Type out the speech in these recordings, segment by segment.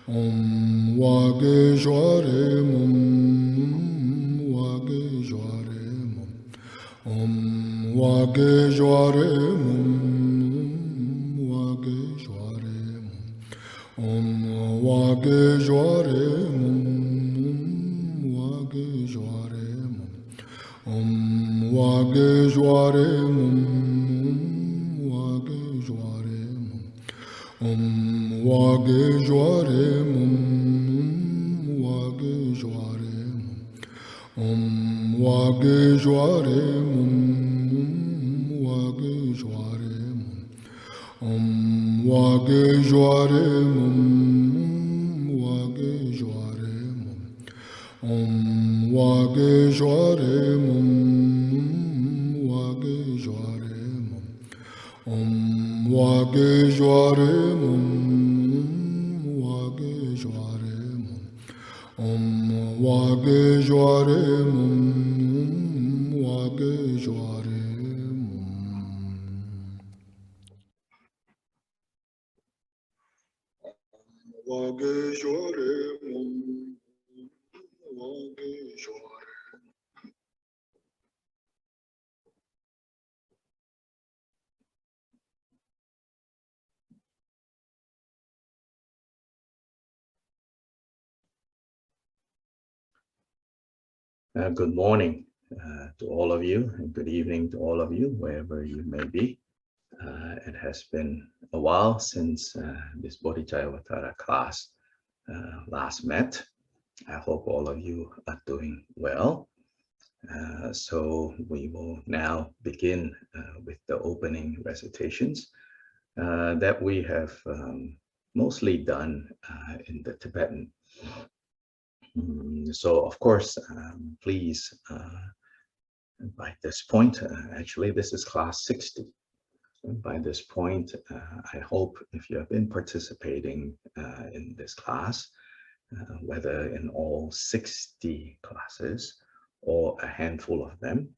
Om Wage Jware Mum Wage Jware Mum Om Wage Jware Mum Wage Jware Mum Om Wage Jware Mum Wage Jware Mum Om Wage Jware Mum Wage Jware Mum Om Wage Jware Mum Wage Jware Mum Om Wage Jware Mum Wage Jware Mum Om Wage Jware Mum Wage Jware Mum Om Wage Jware Mum Wage Jware Mum Om Wage Jware Mum Wage Jware Mum Om Wage Jware Mum Wage Jware Mum Wage Jware Mum Wage Jware. Good morning to all of you, and good evening to all of you, wherever you may be. It has been a while since this Bodhicharyavatara class last met. I hope all of you are doing well. So we will now begin with the opening recitations that we have mostly done in the Tibetan. So of course, please, by this point, actually this is class 60. By this point, I hope if you have been participating in this class, whether in all 60 classes or a handful of them,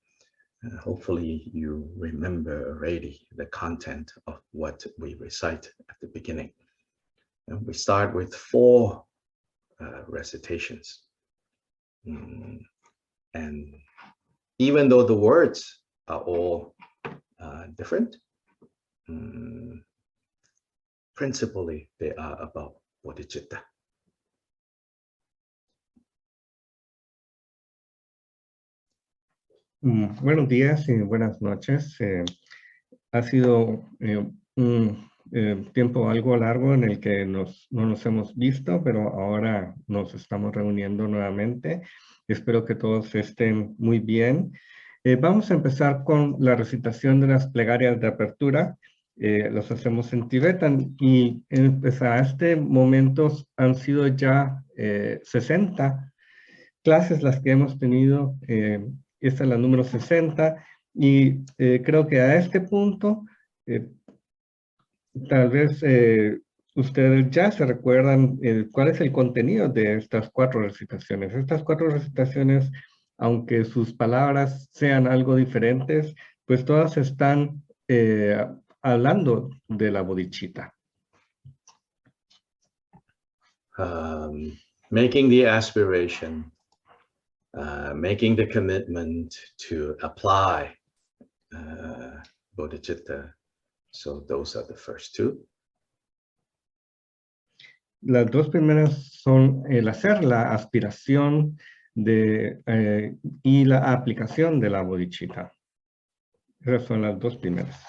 hopefully you remember already the content of what we recite at the beginning. And we start with 4 recitations. And even though the words are all different, principally they are about bodhicitta. Buenos días y buenas noches. Ha sido un tiempo algo largo en el que no nos hemos visto, pero ahora nos estamos reuniendo nuevamente. Espero que todos estén muy bien. Vamos a empezar con la recitación de las plegarias de apertura. Los hacemos en tibetan y a este momento han sido ya 60 clases las que hemos tenido. Esta es la número 60 y creo que a este punto tal vez ustedes ya se recuerdan cuál es el contenido de estas 4 recitaciones. Estas 4 recitaciones, aunque sus palabras sean algo diferentes, pues todas están hablando de la bodhicitta. Making the aspiration, making the commitment to apply bodhicitta. So those are the first 2. Las 2 primeras son el hacer la aspiración y la aplicación de la bodhicitta. Esas son las 2 primeras.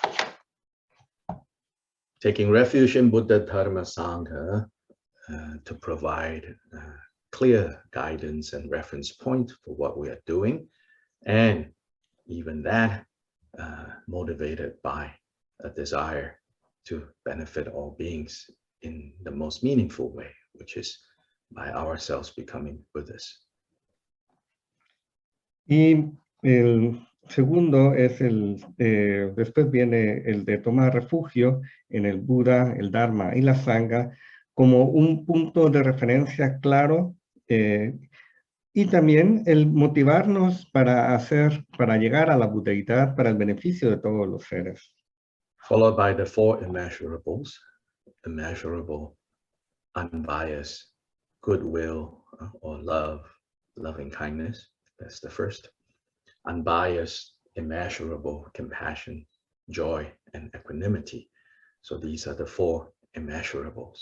Taking refuge in Buddha, Dharma, Sangha to provide clear guidance and reference point for what we are doing, and even that motivated by a desire to benefit all beings in the most meaningful way, which is by ourselves becoming Buddhas. Y el segundo es después viene el de tomar refugio en el Buda, el Dharma y la Sangha como un punto de referencia claro, y también el motivarnos para llegar a la budeidad para el beneficio de todos los seres. Followed by the Four Immeasurables, immeasurable unbiased goodwill or love, loving kindness. That's the first. Unbiased, immeasurable compassion, joy, and equanimity. So these are the four immeasurables.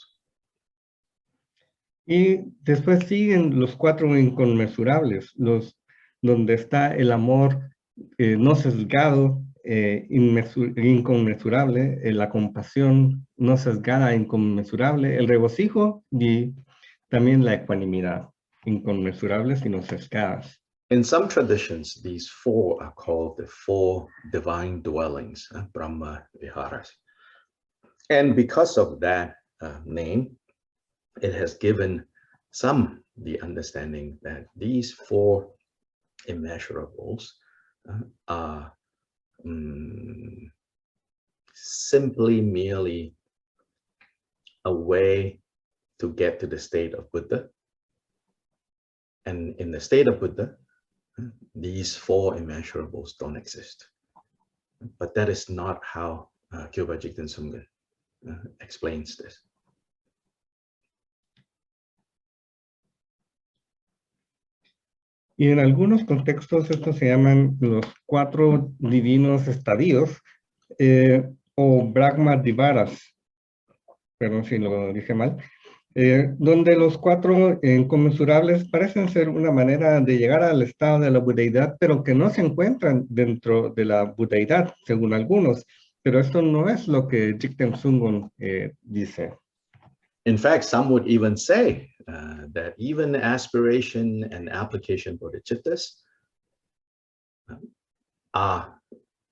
Y después siguen los cuatro inconmensurables, donde está el amor no sesgado, inconmensurable, la compasión no sesgada, inconmensurable, el regocijo y también la ecuanimidad, inconmensurables y no sesgadas. In some traditions, these four are called the four divine dwellings, Brahma Viharas. And because of that name, it has given some the understanding that these four immeasurables are simply merely a way to get to the state of Buddha. And in the state of Buddha, these four immeasurables don't exist. But that is not how Kyoba Jigten Sumgen explains this. Y en algunos contextos estos se llaman los cuatro divinos estadios o Brahma Divaras, perdón si lo dije mal, donde los cuatro inconmensurables parecen ser una manera de llegar al estado de la budeidad, pero que no se encuentran dentro de la budeidad, según algunos. Pero esto no es lo que Jigten Sumgon dice. In fact, some would even say that even aspiration and application bodhicittas are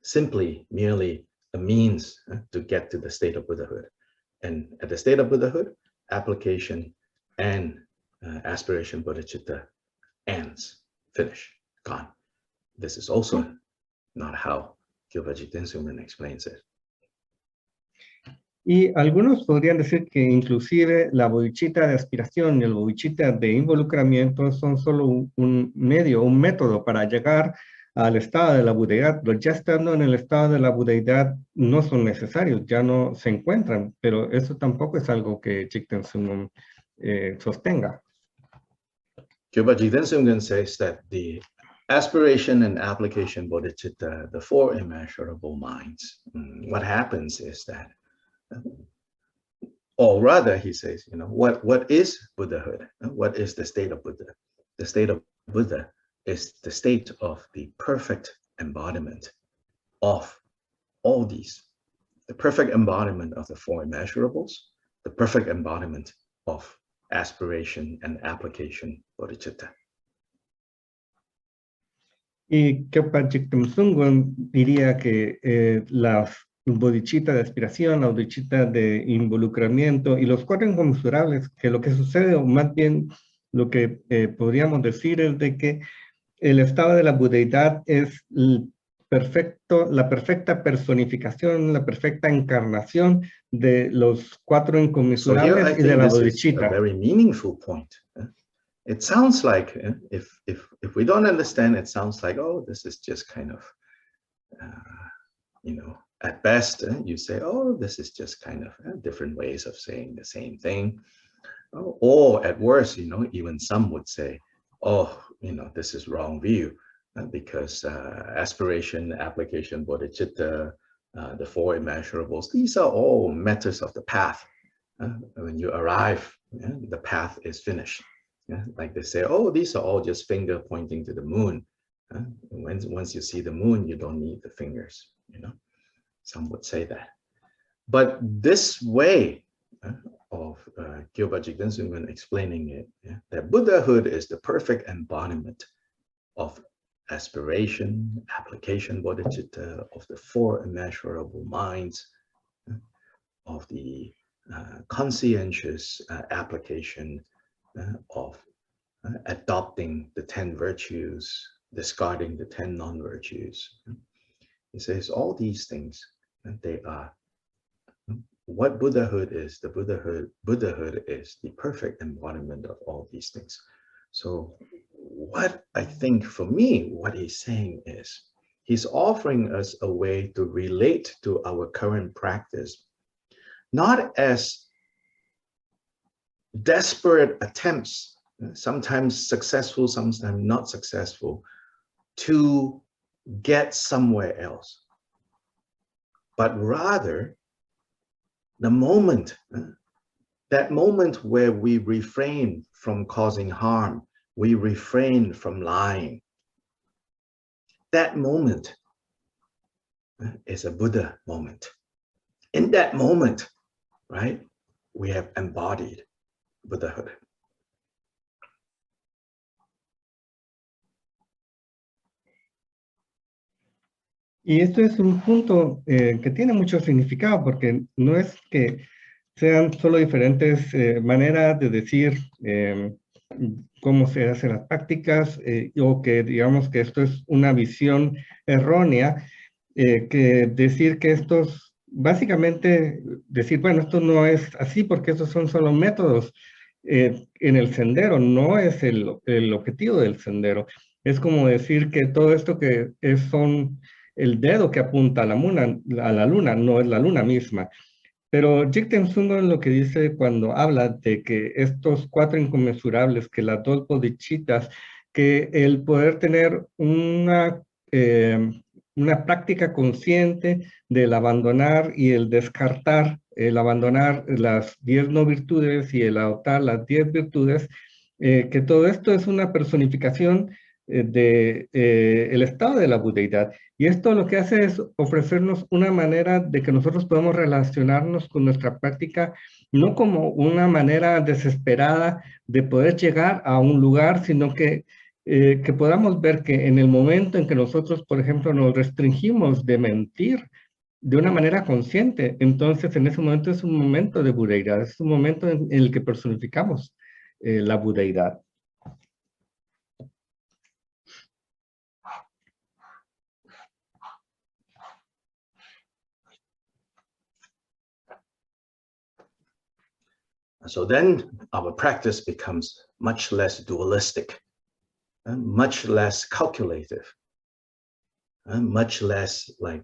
simply merely a means to get to the state of Buddhahood. And at the state of Buddhahood, application and aspiration bodhicitta ends, finish, gone. This is also not how Kyoba Jigten Sumgen explains it. Y algunos podrían decir que inclusive la bodhicitta de aspiración y el bodhicitta de involucramiento son solo un medio, un método para llegar al estado de la budeidad, pero ya estando en el estado de la budeidad no son necesarios, ya no se encuentran, pero eso tampoco es algo que Jigten Sumgon sostenga. Kyoba Jigten Sumgen says that the aspiration and application bodhicitta, the four immeasurable minds, what happens is that, or rather, he says, what is Buddhahood? What is the state of Buddha? The state of Buddha is the state of the perfect embodiment of all these, the perfect embodiment of the four immeasurables, the perfect embodiment of aspiration and application bodhicitta. Y Kyopa Jigten Sumgon diría que las bodhicitta de aspiración, la bodhicitta de involucramiento y los cuatro inconmensurables, que lo que sucede, o más bien lo que podríamos decir es de que el estado de la budeidad es la perfecta personificación, la perfecta encarnación de los cuatro inconmensurables y de la bodhicitta. A very meaningful point. It sounds like, if we don't understand, it sounds like, oh, this is just kind of, at best, you say, oh, this is just kind of different ways of saying the same thing. Or at worst, even some would say, oh, this is wrong view, because aspiration, application, bodhicitta, the four immeasurables, these are all matters of the path. When you arrive, the path is finished. Like they say, oh, these are all just finger pointing to the moon. Once you see the moon, you don't need the fingers, Some would say that. But this way of Kyoba Jigten Sumgen explaining it, that Buddhahood is the perfect embodiment of aspiration, application, bodhicitta, of the four immeasurable minds, of the conscientious application of adopting the 10 virtues, discarding the 10 non-virtues. He says all these things, they are what Buddhahood is. The Buddhahood is the perfect embodiment of all these things. So what I think, for me, what he's saying is, he's offering us a way to relate to our current practice, not as desperate attempts, sometimes successful, sometimes not successful, to get somewhere else. But rather, the moment, that moment where we refrain from causing harm, we refrain from lying, that moment is a Buddha moment. In that moment, right, we have embodied Buddhahood. Y esto es un punto que tiene mucho significado, porque no es que sean solo diferentes maneras de decir cómo se hacen las prácticas, o que digamos que esto es una visión errónea, que decir que estos, básicamente decir, bueno, esto no es así porque estos son solo métodos en el sendero, no es el objetivo del sendero. Es como decir que todo esto que son el dedo que apunta a la luna, no es la luna misma. Pero Jigten Sungön lo que dice cuando habla de que estos 4 inconmensurables, que las 2 bodhicittas, que el poder tener una práctica consciente del abandonar y el descartar, el abandonar las 10 no virtudes y el adoptar las 10 virtudes, que todo esto es una personificación el estado de la budeidad. Y esto lo que hace es ofrecernos una manera de que nosotros podamos relacionarnos con nuestra práctica, no como una manera desesperada de poder llegar a un lugar, sino que podamos ver que en el momento en que nosotros, por ejemplo, nos restringimos de mentir de una manera consciente, entonces en ese momento es un momento de budeidad, es un momento en el que personificamos la budeidad. So then our practice becomes much less dualistic, much less calculative, much less like,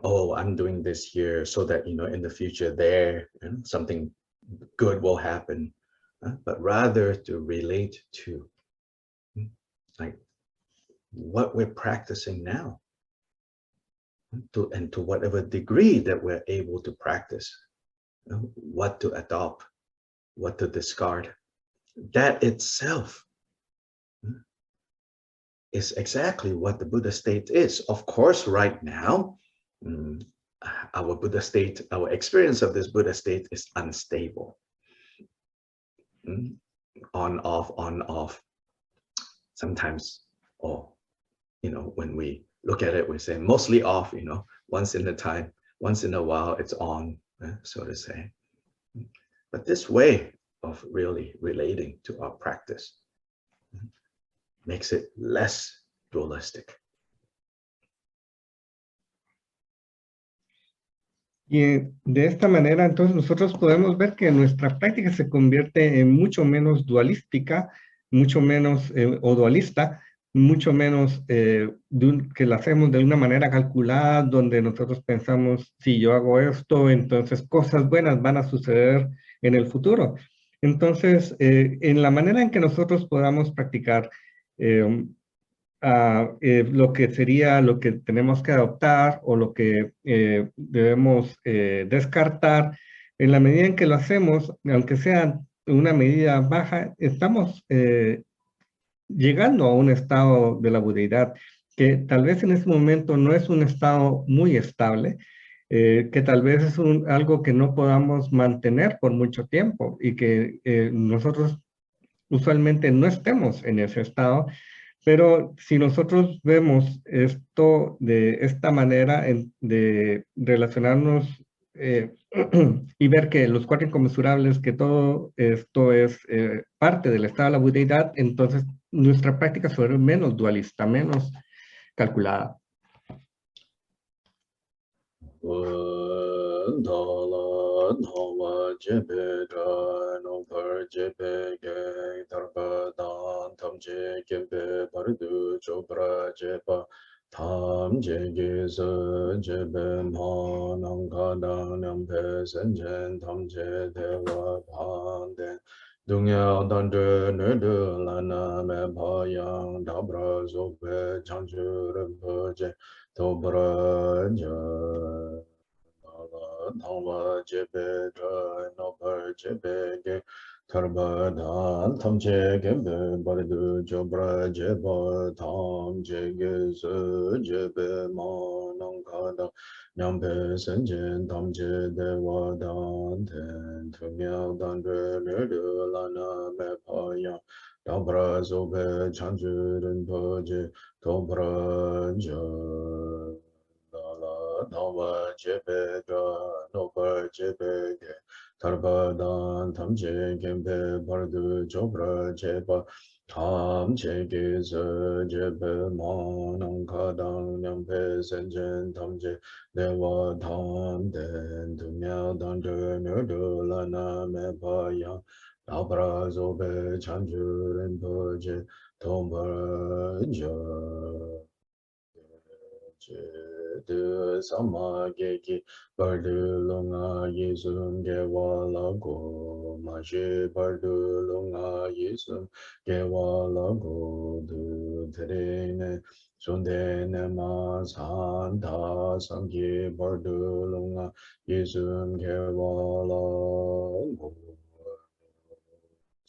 oh, I'm doing this here so that, in the future there, something good will happen, but rather to relate to like what we're practicing now, and to whatever degree that we're able to practice, what to adopt, what to discard. That itself is exactly what the Buddha state is. Of course, right now, our Buddha state, our experience of this Buddha state is unstable. On, off. Sometimes, when we look at it, we say mostly off, once in a while it's on, so to say. But this way of really relating to our practice makes it less dualistic. Y de esta manera, entonces, nosotros podemos ver que nuestra práctica se convierte en mucho menos dualística, mucho menos, o dualista, mucho menos que la hacemos de una manera calculada, donde nosotros pensamos, si yo hago esto, entonces cosas buenas van a suceder en el futuro. Entonces, en la manera en que nosotros podamos practicar lo que sería lo que tenemos que adoptar o lo que debemos descartar, en la medida en que lo hacemos, aunque sea una medida baja, estamos llegando a un estado de la budeidad que tal vez en ese momento no es un estado muy estable, que tal vez es algo que no podamos mantener por mucho tiempo y que nosotros usualmente no estemos en ese estado. Pero si nosotros vemos esto de esta manera de relacionarnos y ver que los 4 inconmensurables, que todo esto es parte del estado de la budeidad, entonces nuestra práctica se vuelve menos dualista, menos calculada. Tam jege se jebe ma nang ka dang nyam pe sen chen tam che de wa pan de dung ya dan de ne de la na me pa yang da bra zo pe chang chu ren pe je to bra je thang wa je pe tra no pa je pe ge Karba dan tam che gembe bardu jobra jeba tam che ge se jebe ma nang ka da nyam pe sen jen tam che de wa dan ten tu miao dan de le de la na me pa yang da bra zo be chan ju ren po je to bra je la la na wa jebe da no pa jebe ge Tarbadan tamche gembe bardu jobra jeba tamche geze jebe manang kadang nyampe senjen tamche dewa tam den tumya danje nerdu lana me paya labra zobe chanju rinpo je tombar je de sama geki bardu longa yesum ge wala go ma je bardu longa yesum ge wala go du terene sonde ne ma san da sam ge bardu longa yesum ge wala go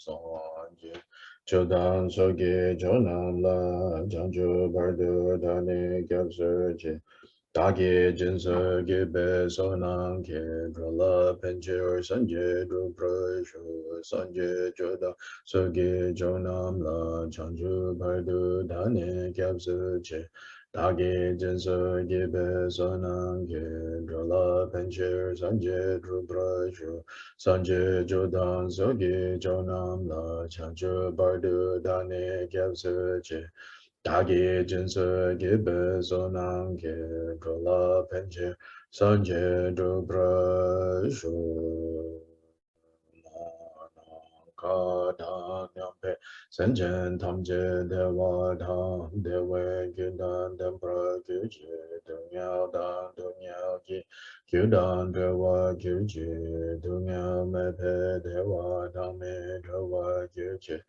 Sanje Chodan Soge Jonam La Janju Bardu Dani Gyabsurje Dagi Jinsa Gibe Sonam Ke Drala Penjir Sanje Druprashu Sanje Chodan Soge Jonam La Janju Bardu Dani Gyabsurje Dagi Jinsa Gibe Sonam Ke Drala Penjir Sanje Druprashu Sanje Jodan Sogi Jonam La Chanchu Bardu Dani Gyabsu Che Dagi Jinsu Gibe Sonam Ke Drola Penche Sanje Drupra Shu Ka Dan Nyampe Senjen Tamje Dewa Dam Dewe Gyudan Dempra Gyuji Dunyao Dan Dunyao Gi Gyudan Dewa Gyuji Dunyao Mepe Dewa Dame Dewa Gyuji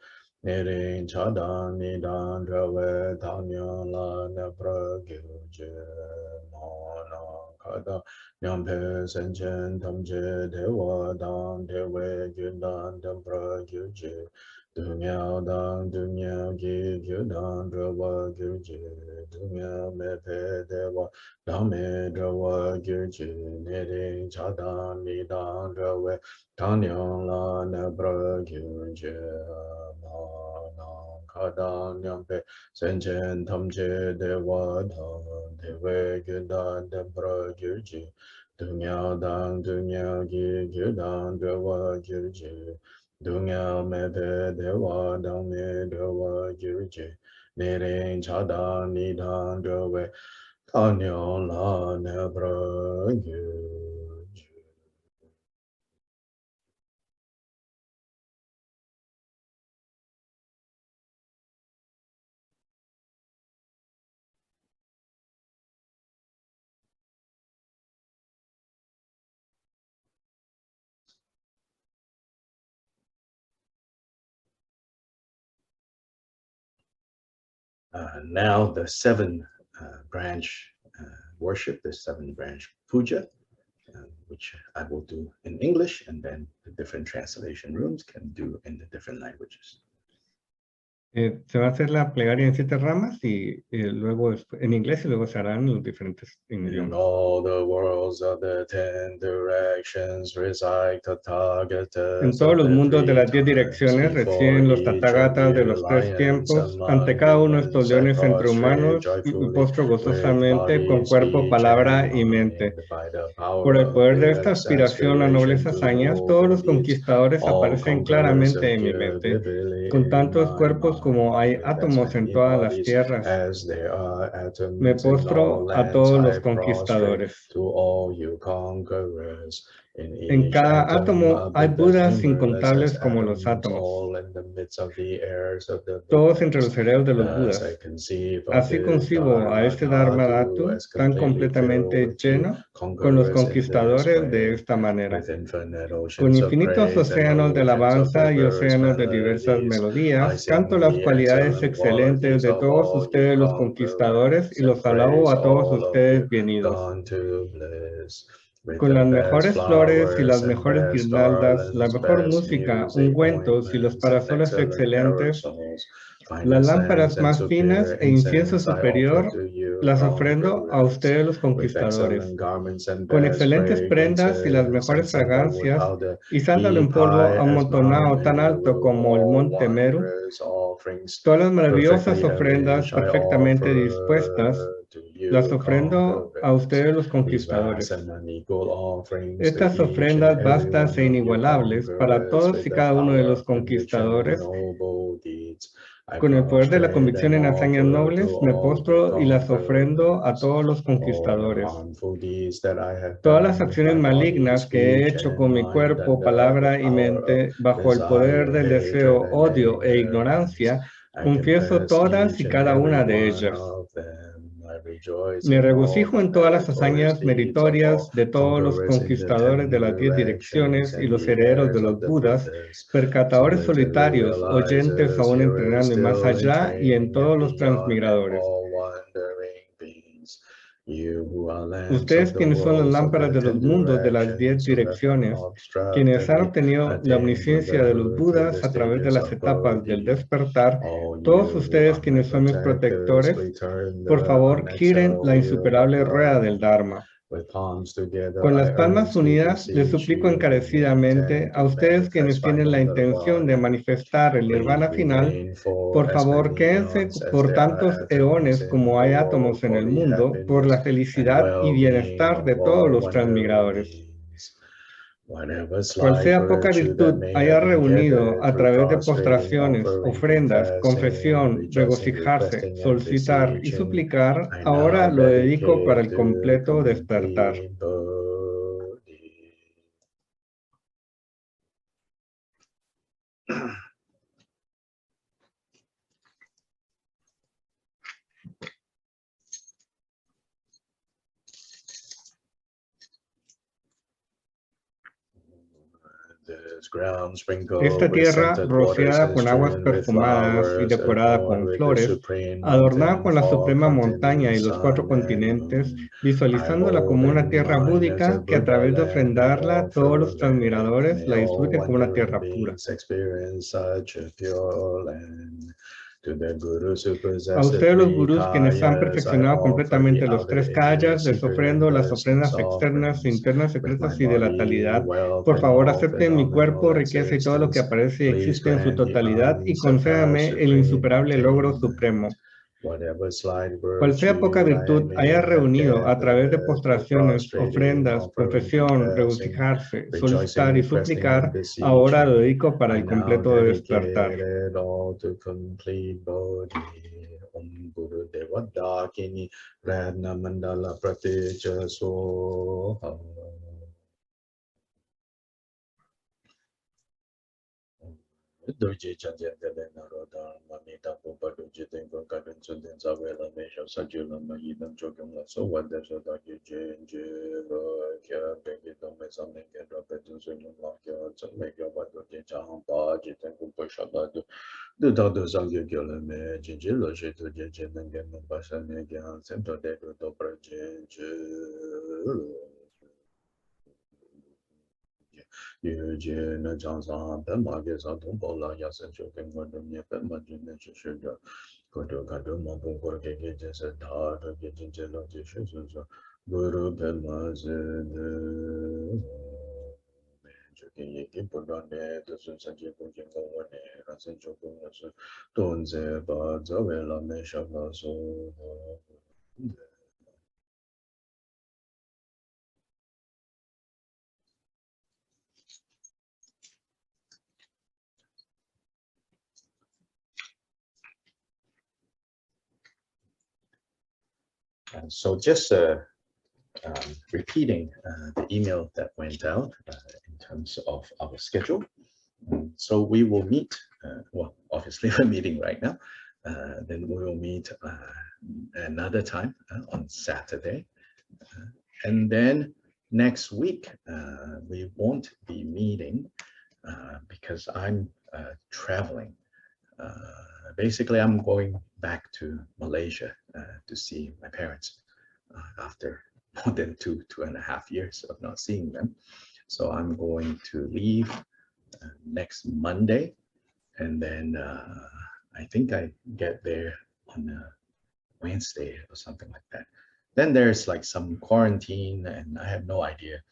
Nirin Chadan Nidan Dewe Tanyo La Nepra Gyuji Mona Kada Nyampe Senchen Tamje Dewa Dan Dewe Gyudan Dempra Gyuji Dunyao Dan Dunyao Gi Gyudan Dewa Gyuji Dunyao Mepe Dewa Dame Dewa Gyuji Nirin Chadan Nidan Dewe Tanyo La Nepra Gyuji Mona Kada Nyampe Senchen Tamje Dewa Dan Dewe Gyudan Dempra Gyuji Dunyao Dan Dunyao Gi Gyudan Dewa Gyuji Dunyao Mepe Dewa Dame Dewa Gyuji Nirin Chadan Nidan Dewe Tanyo La Nepra Gyuji Now the seven branch worship, the seven branch puja, which I will do in English, and then the different translation rooms can do in the different languages. Se va a hacer la plegaria en 7 ramas y luego en inglés y luego se harán los diferentes In idiomas. all the worlds of the 10 directions reside Tathagatas. En todos los mundos de las 10 direcciones residen los Tathagatas de los 3 tiempos. Ante cada uno de estos leones entre humanos, me postro gozosamente con cuerpo, palabra y mente. Por el poder de esta aspiración a nobles hazañas, todos los conquistadores aparecen claramente en mi mente. Con tantos cuerpos como hay átomos en todas las tierras. Me postro a todos los conquistadores. En cada átomo hay Budas incontables como los átomos, todos entre los herederos de los Budas. Así concibo a este Dharma Dhatu tan completamente lleno con los conquistadores de esta manera. Con infinitos océanos de alabanza y océanos de diversas melodías, canto las cualidades excelentes de todos ustedes los conquistadores y los alabo a todos ustedes venidos. Con las mejores flores y las mejores guirnaldas, la mejor música, ungüentos y los parasoles excelentes, las lámparas más finas e incienso superior, las ofrendo a ustedes los conquistadores. Con excelentes prendas y las mejores fragancias, y sándalo en polvo amontonado tan alto como el monte Meru, todas las maravillosas ofrendas perfectamente dispuestas, las ofrendo a ustedes los conquistadores. Estas ofrendas vastas e inigualables para todos y cada uno de los conquistadores, con el poder de la convicción en hazañas nobles, me postro y las ofrendo a todos los conquistadores. Todas las acciones malignas que he hecho con mi cuerpo, palabra y mente, bajo el poder del deseo, odio e ignorancia, confieso todas y cada una de ellas. Me regocijo en todas las hazañas meritorias de todos los conquistadores de las 10 direcciones y los herederos de los Budas, percatadores solitarios, oyentes aún entrenando y más allá, y en todos los transmigradores. Ustedes quienes son las lámparas de los mundos de las 10 direcciones, quienes han obtenido la omnisciencia de los Budas a través de las etapas del despertar, todos ustedes quienes son mis protectores, por favor giren la insuperable rueda del Dharma. Con las palmas unidas, les suplico encarecidamente a ustedes quienes tienen la intención de manifestar el nirvana final, por favor quédense por tantos eones como hay átomos en el mundo, por la felicidad y bienestar de todos los transmigradores. Cual sea poca virtud haya reunido a través de postraciones, ofrendas, confesión, regocijarse, solicitar y suplicar, ahora lo dedico para el completo despertar. Esta tierra, rociada con aguas perfumadas y decorada con flores, adornada con la suprema montaña y los 4 continentes, visualizándola como una tierra búdica que a través de ofrendarla todos los transmiradores la disfruten como una tierra pura. A ustedes los gurús quienes han perfeccionado completamente los 3 kayas, les ofrendo las ofrendas externas, internas, secretas y de la totalidad. Por favor, acepten mi cuerpo, riqueza y todo lo que aparece y existe en su totalidad y concédame el insuperable logro supremo. Cual sea poca virtud haya reunido a través de postraciones, ofrendas, confesión, regocijarse, solicitar y suplicar, ahora lo dedico para el completo de despertar. Doji Chanjen Dele Naroda, Mamita Pupa Doji Tengo Kadun Sundin Zawela Mesha Sajula Mayidam Jokum La So Wanda Soda Jen Kya Pegi Dome Samen Kedra Petun Sunum Lakya Mega Wadu Jahan Pa Jitan Kupa Shabadu Dudadu Zangyo Gyola Me Jinji Loji to Jen Nangan Basha Negyan Sento Dedu Dobra Jen Yu Ji Na Chang San Pen Ma Ge Sa Tung Po La Ya Sen Chou Ken Guan Dum Nye Pen Ma Jun Ne Chi Shu Ja Ko Tu Ka Tu Ma Pung Kor Ke Ge Je Se Ta Tu Ge Jin Je Lo Ji Shu Su Su Guru Pen Ma Se De Chu Ke Ye Ki Pu Da Ne Tu Sun San Ji Pu Jin Gong Wan Ne Ra Sen Chou Kung Na Su Tun Ze Ba Za We La Me Sha La So So just repeating the email that went out in terms of our schedule. So we will meet, well, obviously we're meeting right now. Then we will meet another time on Saturday. And then next week, we won't be meeting because I'm traveling. Basically, I'm going back to Malaysia to see my parents after more than 2.5 years of not seeing them. So I'm going to leave next Monday, and then I think I get there on Wednesday or something like that. Then there's like some quarantine, and I have no idea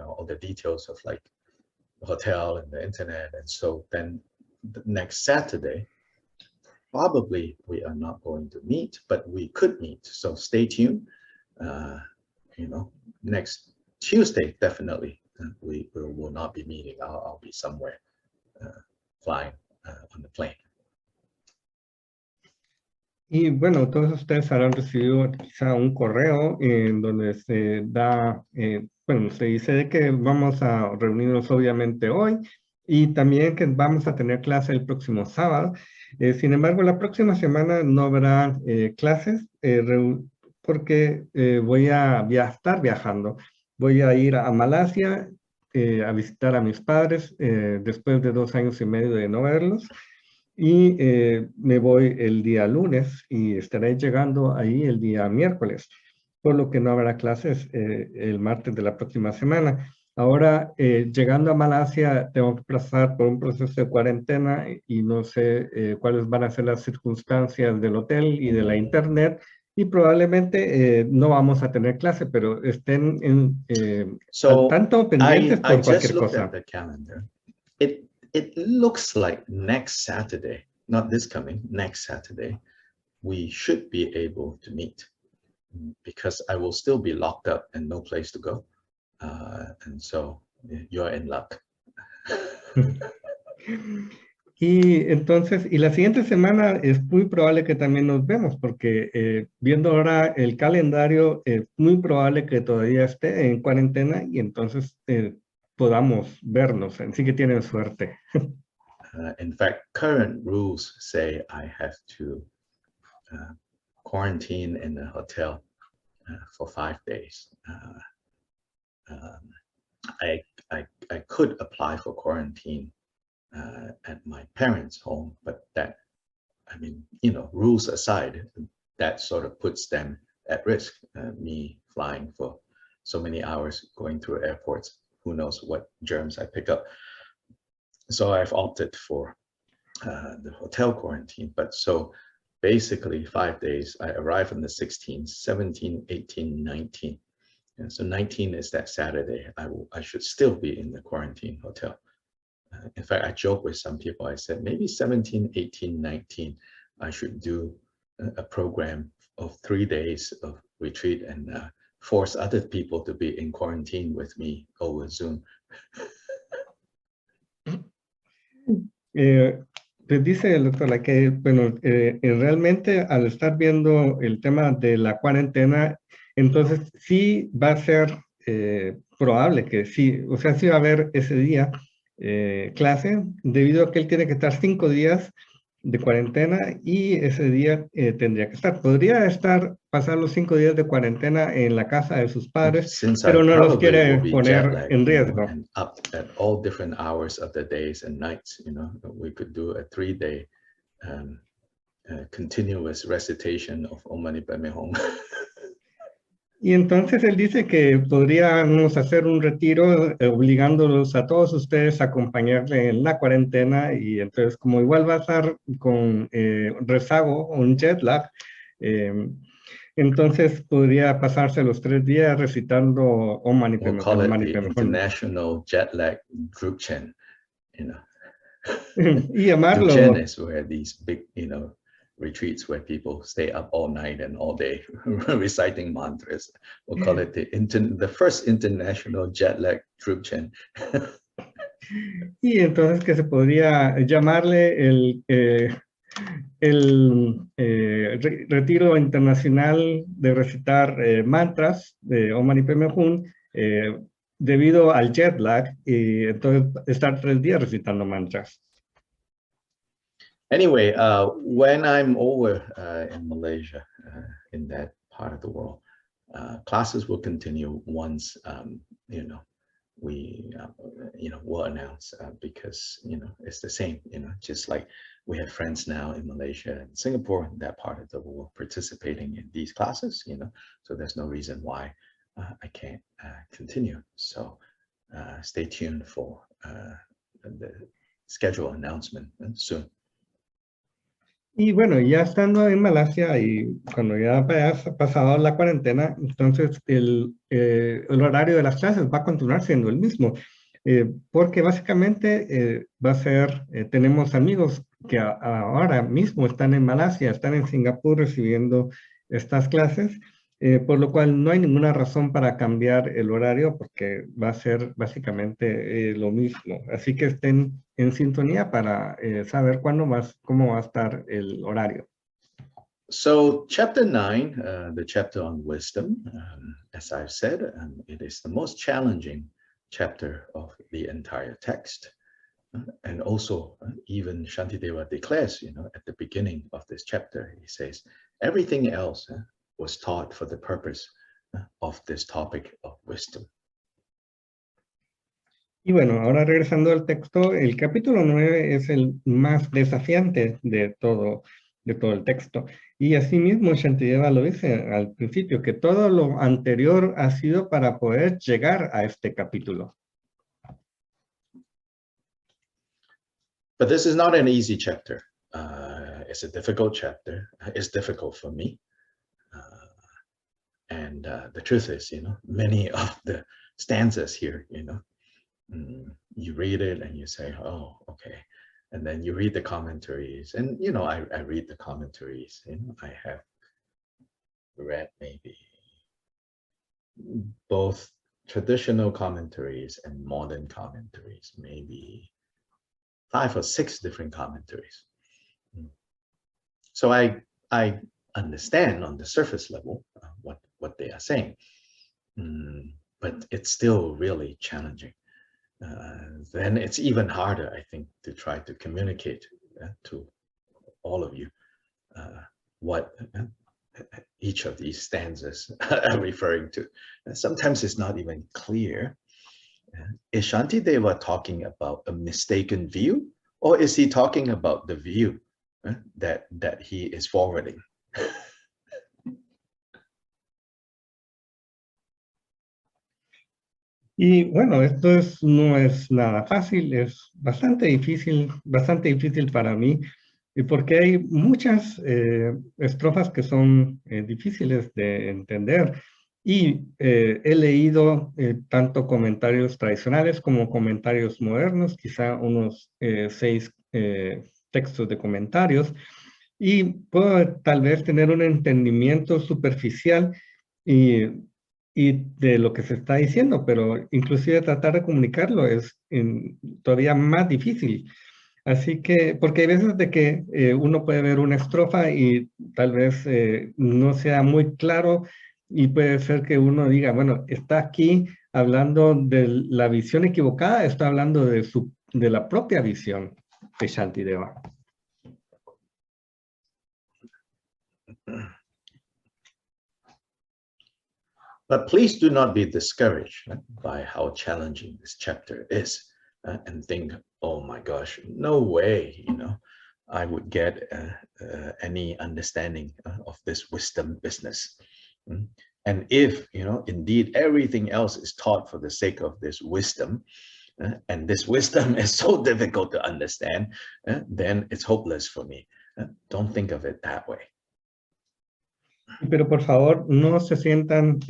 all the details of like the hotel and the internet. And so then the next Saturday, probably we are not going to meet, but we could meet. So stay tuned. Next Tuesday, definitely we will not be meeting. I'll be somewhere flying on the plane. Y bueno, todos ustedes habrán recibido quizá un correo en donde se da, bueno, se dice de que vamos a reunirnos obviamente hoy y también que vamos a tener clase el próximo sábado. Sin embargo, la próxima semana no habrá clases porque voy a estar viajando. Voy a ir a Malasia a visitar a mis padres después de 2 años y medio de no verlos. Y me voy el día lunes y estaré llegando ahí el día miércoles, por lo que no habrá clases el martes de la próxima semana. Ahora, llegando a Malasia, tengo que pasar por un proceso de cuarentena y no sé cuáles van a ser las circunstancias del hotel y de la internet, y probablemente no vamos a tener clase, pero estén al tanto, pendientes por cualquier cosa. It looks like next Saturday, not this coming, next Saturday, we should be able to meet because I will still be locked up and no place to go. And so you're in luck. Y entonces, y la siguiente semana es muy probable que también nos vemos porque viendo ahora el calendario, es muy probable que todavía esté en cuarentena y entonces podamos vernos, así que tienen suerte. In fact, current rules say I have to quarantine in a hotel for 5 days. I could apply for quarantine at my parents' home, but that, I mean, rules aside, that sort of puts them at risk. Me flying for so many hours, going through airports. Who knows what germs I pick up. So I've opted for the hotel quarantine. But so basically 5 days, I arrive on the 16th, 17, 18, 19. And so 19 is that Saturday. I should still be in the quarantine hotel. In fact, I joke with some people. I said, maybe 17, 18, 19, I should do a program of 3 days of retreat and force other people to be in quarantine with me over Zoom. Pues dice el doctor que, bueno, realmente al estar viendo el tema de la cuarentena, entonces sí va a ser probable que sí, o sea, sí va a haber ese día clase, debido a que él tiene que estar 5 días de cuarentena y ese día tendría que estar. Podría pasar los 5 días de cuarentena en la casa de sus padres, pero no los quiere poner en riesgo. And up at all different hours of the days and nights, we could do a 3-day continuous recitation of Om Mani Padme Hum. Y entonces él dice que podríamos hacer un retiro obligándolos a todos ustedes a acompañarle en la cuarentena, y entonces como igual va a estar con rezago, un jet lag, entonces podría pasarse los 3 días recitando Om Mani Padme Hum. We'll call it the International Jet Lag Drupchen, Y llamarlo. Drupchen is where these big, retreats where people stay up all night and all day reciting mantras. We'll call it the first International Jet Lag Drupchen. Y entonces que se podría llamarle el retiro internacional de recitar mantras de Om Mani Padme Hum debido al jet lag y entonces estar 3 días recitando mantras. Anyway, when I'm over in Malaysia, in that part of the world, classes will continue once, we, will announce because, it's the same, just like we have friends now in Malaysia and Singapore, that part of the world participating in these classes, so there's no reason why I can't continue. So stay tuned for the schedule announcement soon. Y bueno, ya estando en Malasia y cuando ya ha pasado la cuarentena, entonces el horario de las clases va a continuar siendo el mismo, porque básicamente va a ser, tenemos amigos que ahora mismo están en Malasia, están en Singapur recibiendo estas clases, por lo cual no hay ninguna razón para cambiar el horario porque va a ser básicamente lo mismo. Así que estén en sintonía para saber cómo va a estar el horario. So chapter 9, the chapter on wisdom, as I've said, it is the most challenging chapter of the entire text. And also, even Shantideva declares, at the beginning of this chapter, he says, everything else was taught for the purpose of this topic of wisdom. Y bueno, ahora regresando al texto, el capítulo 9 es el más desafiante de todo el texto. Y asimismo, Shantideva lo dice al principio, que todo lo anterior ha sido para poder llegar a este capítulo. But this is not an easy chapter. It's a difficult chapter. It's difficult for me. And the truth is, many of the stanzas here, you read it and you say, oh, okay. And then you read the commentaries and, I read the commentaries, I have read maybe both traditional commentaries and modern commentaries, maybe 5 or 6 different commentaries. So I understand on the surface level what they are saying, but it's still really challenging. Then it's even harder, I think, to try to communicate to all of you what each of these stanzas are referring to. Sometimes it's not even clear. Is Shantideva talking about a mistaken view, or is he talking about the view that he is forwarding? Y bueno, esto no es nada fácil, es bastante difícil para mí, porque hay muchas estrofas que son difíciles de entender. Y he leído tanto comentarios tradicionales como comentarios modernos, quizá unos 6 textos de comentarios, y puedo tal vez tener un entendimiento superficial y de lo que se está diciendo, pero inclusive tratar de comunicarlo es todavía más difícil. Así que, porque hay veces de que uno puede ver una estrofa y tal vez no sea muy claro y puede ser que uno diga, bueno, está aquí hablando de la visión equivocada, está hablando de la propia visión de Shantideva. But please do not be discouraged by how challenging this chapter is and think, oh my gosh, no way, I would get any understanding of this wisdom business. And if, indeed everything else is taught for the sake of this wisdom, and this wisdom is so difficult to understand, then it's hopeless for me. Don't think of it that way. Pero por favor, no se sientan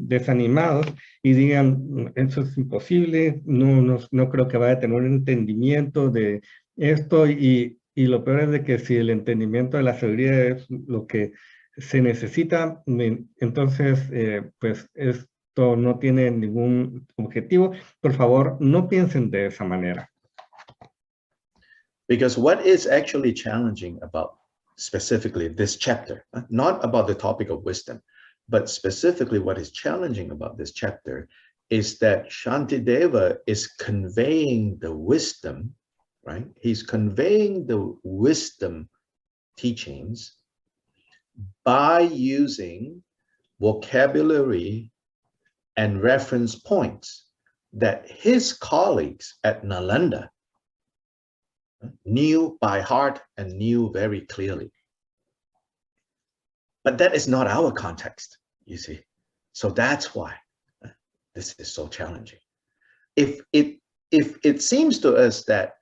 desanimados y digan, eso es imposible, no creo que vaya a tener un entendimiento de esto, y lo peor es de que si el entendimiento de la sabiduría es lo que se necesita, entonces pues esto no tiene ningún objetivo. Por favor, no piensen de esa manera. Because what is actually challenging about specifically this chapter, not about the topic of wisdom, but specifically what is challenging about this chapter is that Shantideva is conveying the wisdom, right? He's conveying the wisdom teachings by using vocabulary and reference points that his colleagues at Nalanda knew by heart and knew very clearly. But that is not our context, you see. So that's why this is so challenging. If it seems to us that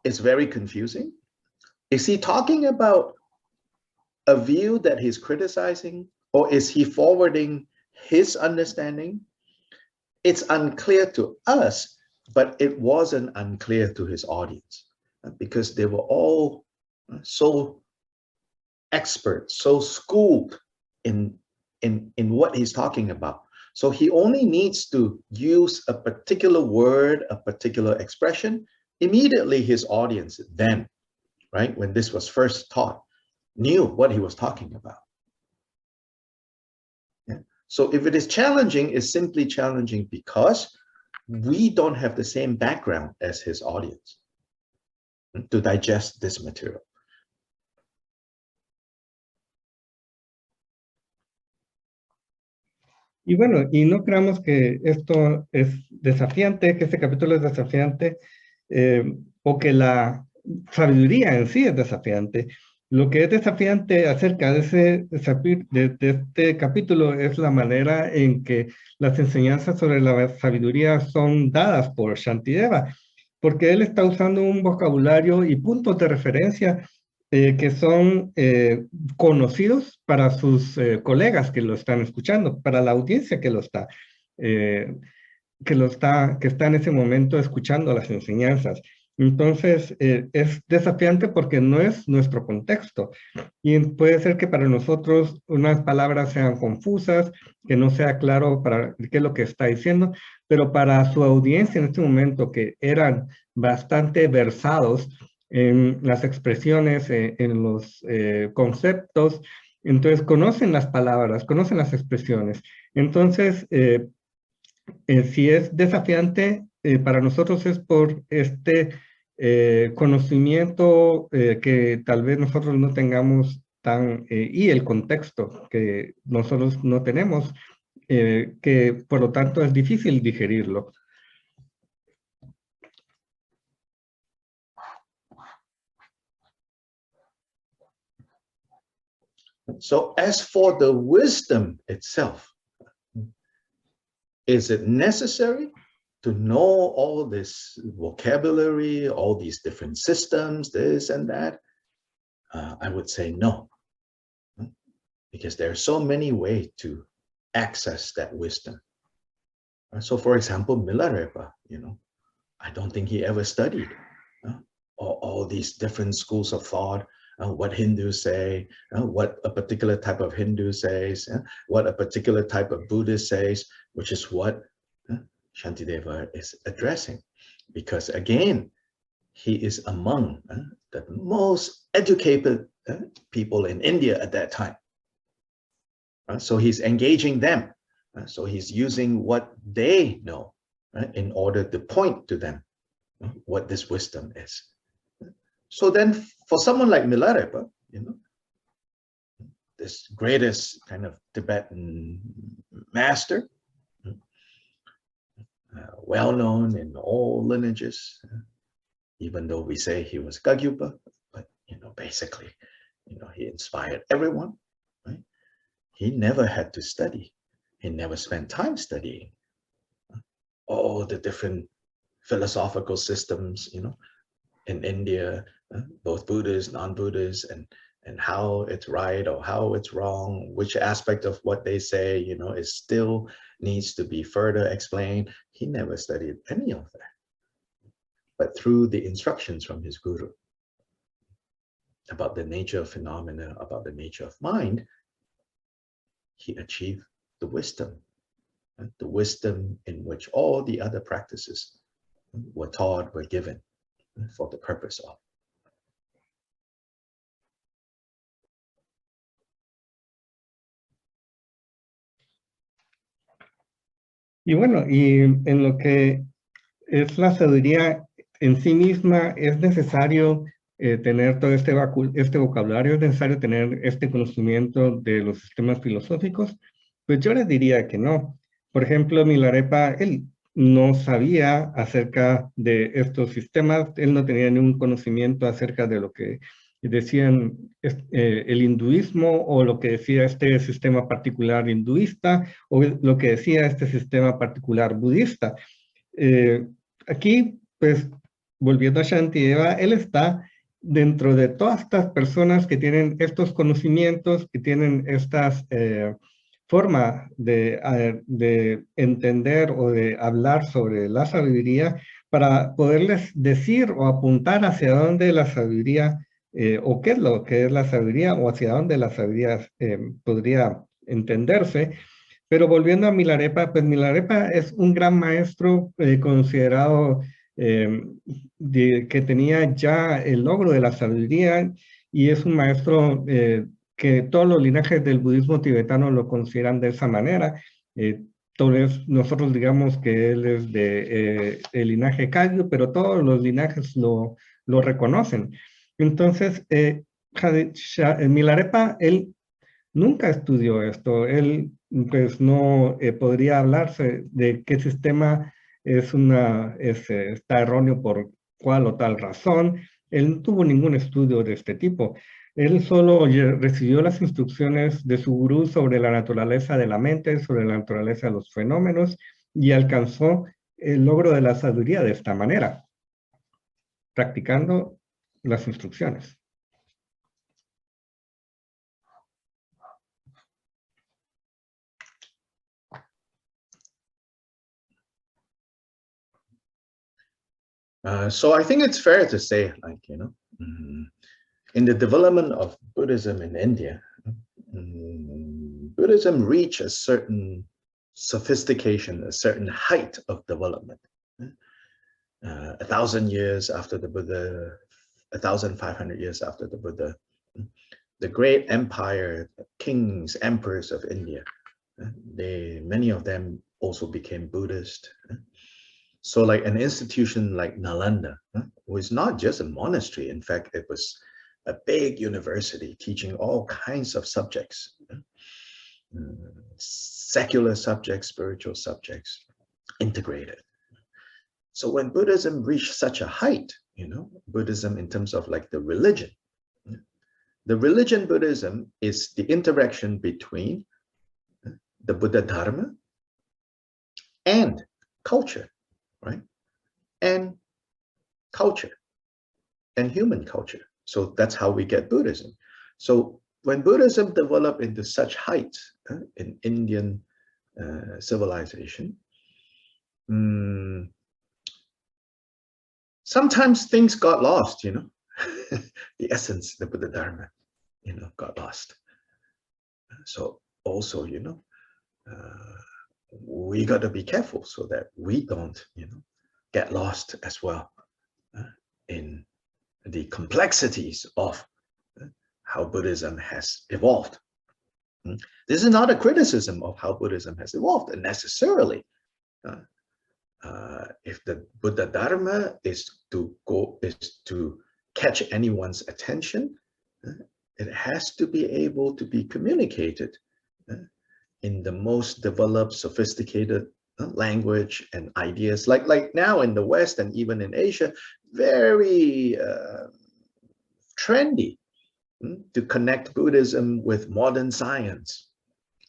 it's very confusing, is he talking about a view that he's criticizing, or is he forwarding his understanding? It's unclear to us, but it wasn't unclear to his audience, because they were all so expert, so schooled in what he's talking about. So he only needs to use a particular word, a particular expression. Immediately his audience then, right, when this was first taught, knew what he was talking about. Yeah. So if it is challenging, it's simply challenging because we don't have the same background as his audience to digest this material. Y bueno, y no creamos que esto es desafiante, que este capítulo es desafiante, o que la sabiduría en sí es desafiante. Lo que es desafiante acerca de este capítulo es la manera en que las enseñanzas sobre la sabiduría son dadas por Shantideva, porque él está usando un vocabulario y puntos de referencia que son conocidos para sus colegas que lo están escuchando, para la audiencia que está en ese momento escuchando las enseñanzas. Entonces, es desafiante porque no es nuestro contexto. Y puede ser que para nosotros unas palabras sean confusas, que no sea claro para qué es lo que está diciendo, pero para su audiencia en este momento, que eran bastante versados en las expresiones, en los conceptos, entonces conocen las palabras, conocen las expresiones. Entonces, si es desafiante, para nosotros es por este conocimiento que tal vez nosotros no tengamos y el contexto que nosotros no tenemos, que por lo tanto es difícil digerirlo. So as for the wisdom itself, is it necessary to know all this vocabulary, all these different systems, this and that? I would say no, because there are so many ways to access that wisdom. So for example, Milarepa, I don't think he ever studied all these different schools of thought, what Hindus say, what a particular type of Hindu says, what a particular type of Buddhist says, which is what Shantideva is addressing. Because again, he is among the most educated people in India at that time. So he's engaging them. So he's using what they know in order to point to them what this wisdom is. So then for someone like Milarepa, this greatest kind of Tibetan master, well known in all lineages, even though we say he was Kagyupa, but basically, he inspired everyone, right? He never had to study. He never spent time studying all the different philosophical systems, in India, both Buddhists, non-Buddhists, and how it's right or how it's wrong, which aspect of what they say, is still needs to be further explained. He never studied any of that. But through the instructions from his guru about the nature of phenomena, about the nature of mind, he achieved the wisdom in which all the other practices were taught, were given for the purpose of. Y bueno, y en lo que es la sabiduría en sí misma, es necesario tener todo este vocabulario, es necesario tener este conocimiento de los sistemas filosóficos. Pues yo les diría que no. Por ejemplo, Milarepa, él no sabía acerca de estos sistemas, él no tenía ningún conocimiento acerca de lo que decían el hinduismo o lo que decía este sistema particular hinduista o lo que decía este sistema particular budista. Aquí, pues, volviendo a Shantideva, él está dentro de todas estas personas que tienen estos conocimientos, que tienen estas formas de entender o de hablar sobre la sabiduría para poderles decir o apuntar hacia dónde la sabiduría, o qué es lo que es la sabiduría, o hacia dónde la sabiduría podría entenderse. Pero volviendo a Milarepa, pues Milarepa es un gran maestro considerado que tenía ya el logro de la sabiduría y es un maestro que todos los linajes del budismo tibetano lo consideran de esa manera. Entonces nosotros digamos que él es de el linaje Kagyu, pero todos los linajes lo reconocen. Entonces, Milarepa, él nunca estudió esto. Él, pues, no podría hablarse de qué sistema está erróneo por cual o tal razón. Él no tuvo ningún estudio de este tipo. Él solo recibió las instrucciones de su gurú sobre la naturaleza de la mente, sobre la naturaleza de los fenómenos, y alcanzó el logro de la sabiduría de esta manera, practicando las instrucciones. So I think it's fair to say, like, in the development of Buddhism in India, Buddhism reached a certain sophistication, a certain height of development. 1,000 years after the Buddha, 1,500 years after the Buddha, the great empire, kings, emperors of India, many of them also became Buddhist. So like an institution like Nalanda was not just a monastery. In fact, it was a big university teaching all kinds of subjects, secular subjects, spiritual subjects, integrated. So when Buddhism reached such a height, Buddhism in terms of like the religion Buddhism is the interaction between the Buddha Dharma and culture, right? And culture and human culture. So that's how we get Buddhism. So when Buddhism developed into such heights in Indian civilization, sometimes things got lost, the essence, the Buddha Dharma, got lost. So also, we got to be careful so that we don't, get lost as well in the complexities of how Buddhism has evolved. This is not a criticism of how Buddhism has evolved necessarily. If the Buddha Dharma is to catch anyone's attention, it has to be able to be communicated in the most developed, sophisticated language and ideas. Like now in the West and even in Asia, very trendy to connect Buddhism with modern science.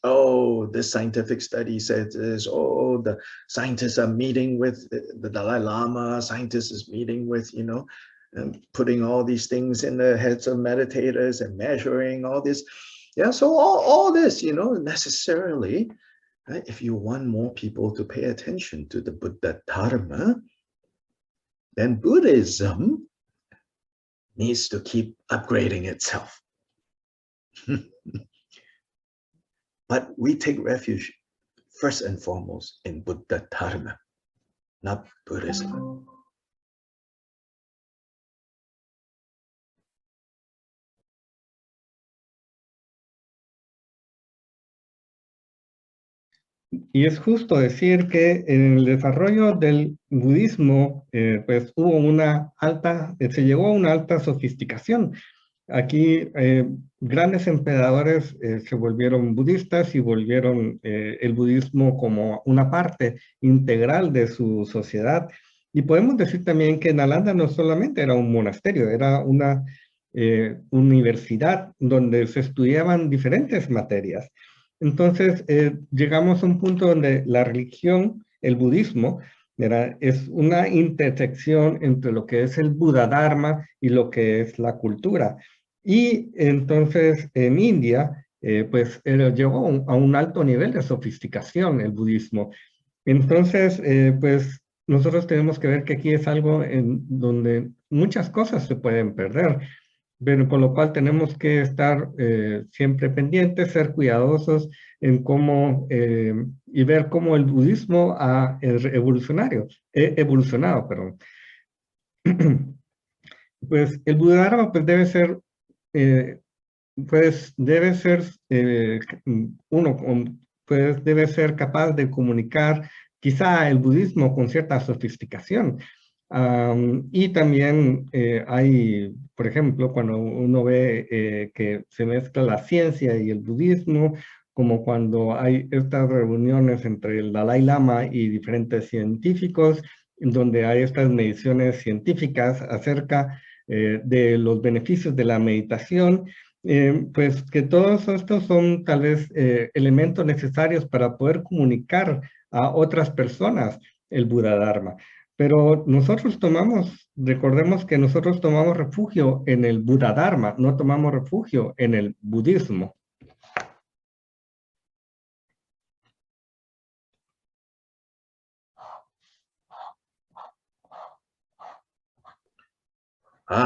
Oh, this scientific study says this. Oh, the scientists are meeting with the Dalai Lama. Scientists is meeting with, and putting all these things in the heads of meditators and measuring all this. Yeah, so all this, necessarily, right, if you want more people to pay attention to the Buddha Dharma, then Buddhism needs to keep upgrading itself. But we take refuge first and foremost in Buddha Dharma, not Buddhism. y es justo decir que en el desarrollo del budismo, pues hubo se llegó a una alta sofisticación. Aquí grandes emperadores se volvieron budistas y volvieron el budismo como una parte integral de su sociedad. Y podemos decir también que Nalanda no solamente era un monasterio, era una universidad donde se estudiaban diferentes materias. Entonces llegamos a un punto donde la religión, el budismo, es una intersección entre lo que es el Buda Dharma y lo que es la cultura. Y entonces en India, pues llegó a un alto nivel de sofisticación el budismo. Entonces, pues nosotros tenemos que ver que aquí es algo en donde muchas cosas se pueden perder, pero con lo cual tenemos que estar siempre pendientes, ser cuidadosos en cómo, y ver cómo el budismo ha evolucionado, perdón. Pues el Buda pues debe ser, uno pues debe ser capaz de comunicar quizá el budismo con cierta sofisticación. Y también hay, por ejemplo, cuando uno ve que se mezcla la ciencia y el budismo, como cuando hay estas reuniones entre el Dalai Lama y diferentes científicos, donde hay estas mediciones científicas acerca de los beneficios de la meditación, pues que todos estos son tal vez elementos necesarios para poder comunicar a otras personas el Buda Dharma. Pero recordemos que nosotros tomamos refugio en el Buda Dharma, no tomamos refugio en el budismo.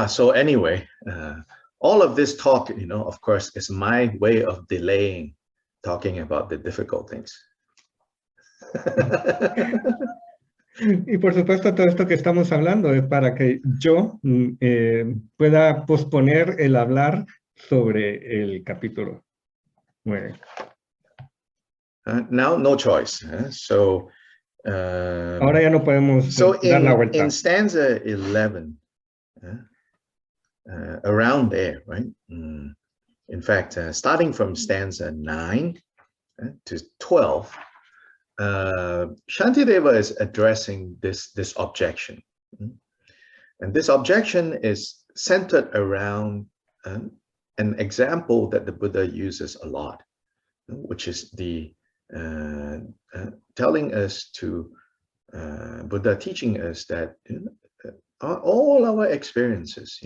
So anyway, all of this talk, of course, is my way of delaying talking about the difficult things. Y por supuesto, todo esto que estamos hablando es para que yo pueda posponer el hablar sobre el capítulo 9. Now, no choice. Ahora ya no podemos dar la vuelta. In stanza 11, around there, right? In fact, starting from stanza 9 to 12, Shantideva is addressing this objection. And this objection is centered around an example that the Buddha uses a lot, which is the telling us to, Buddha teaching us that all our experiences,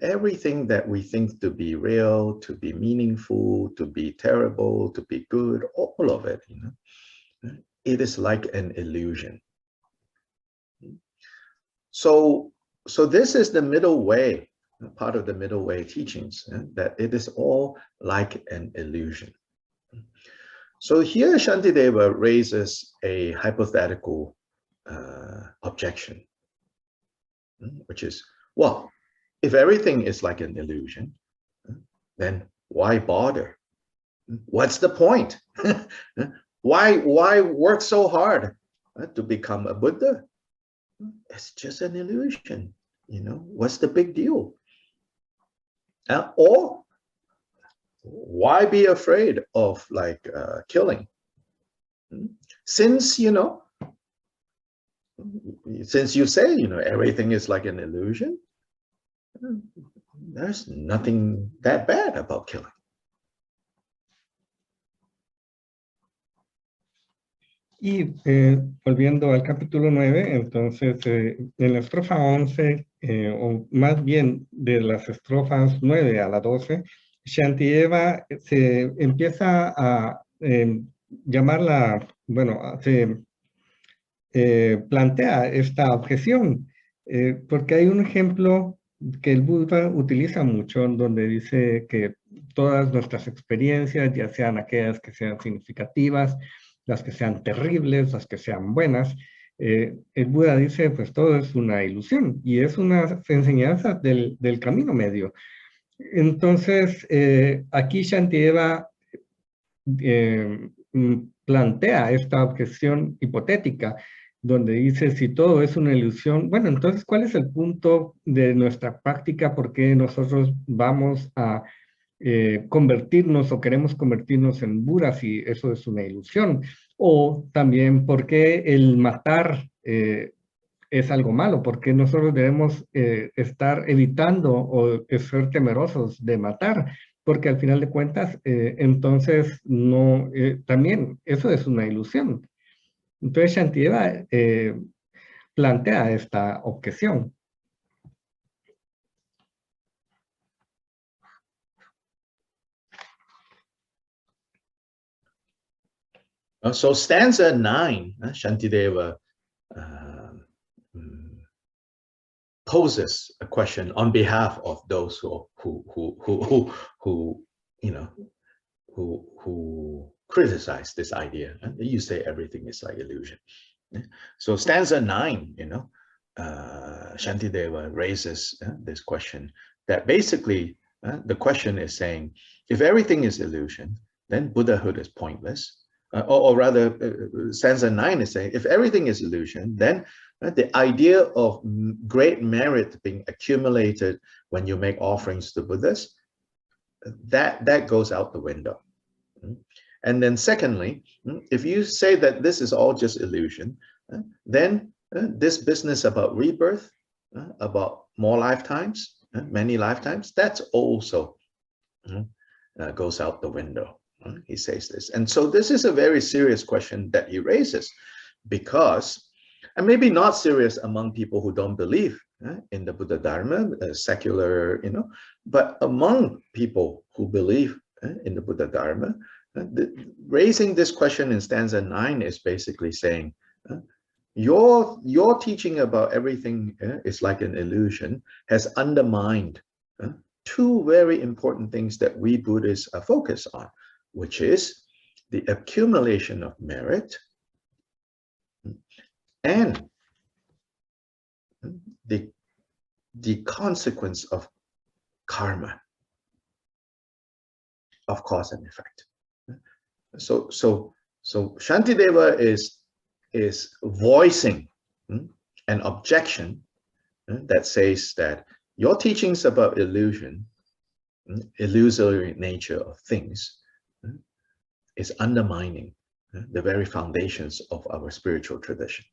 everything that we think to be real, to be meaningful, to be terrible, to be good, all of it, it is like an illusion. So this is the middle way, part of the middle way teachings, that it is all like an illusion. So here Shantideva raises a hypothetical objection, which is, well, if everything is like an illusion, then why bother? What's the point? Why work so hard to become a Buddha? It's just an illusion, what's the big deal? Or why be afraid of killing? Since, since you say, everything is like an illusion, there's nothing that bad about killing. Y volviendo al capítulo 9, entonces en la estrofa 11, o más bien de las estrofas 9 a la 12, Shantideva se empieza a llamarla, plantea esta objeción, porque hay un ejemplo que el Buda utiliza mucho, donde dice que todas nuestras experiencias, ya sean aquellas que sean significativas, las que sean terribles, las que sean buenas, el Buda dice, pues todo es una ilusión, y es una enseñanza del camino medio. Entonces, aquí Shantideva plantea esta objeción hipotética, donde dice, si todo es una ilusión, bueno, entonces, ¿cuál es el punto de nuestra práctica? ¿Por qué nosotros vamos a convertirnos o queremos convertirnos en Buda si eso es una ilusión? O también, ¿por qué el matar es algo malo? ¿Por qué nosotros debemos estar evitando o ser temerosos de matar? Porque al final de cuentas, entonces, no, también eso es una ilusión. Entonces, Shantideva plantea esta objeción. So stanza 9, Shantideva poses a question on behalf of those who criticize this idea. You say everything is like illusion. So stanza 9, Shantideva raises this question that basically the question is saying, if everything is illusion, then Buddhahood is pointless. Or rather, stanza 9 is saying, if everything is illusion, then the idea of great merit being accumulated when you make offerings to Buddhas, that goes out the window. And then secondly, if you say that this is all just illusion, then this business about rebirth, about more lifetimes, many lifetimes, that's also goes out the window. He says this. And so this is a very serious question that he raises, because, and maybe not serious among people who don't believe in the Buddha Dharma, secular, but among people who believe in the Buddha Dharma, raising this question in stanza 9 is basically saying, your teaching about everything is like an illusion has undermined two very important things that we Buddhists are focused on, which is the accumulation of merit and the consequence of karma, of cause and effect. So Shantideva is voicing an objection that says that your teachings about illusion, illusory nature of things, is undermining the very foundations of our spiritual tradition.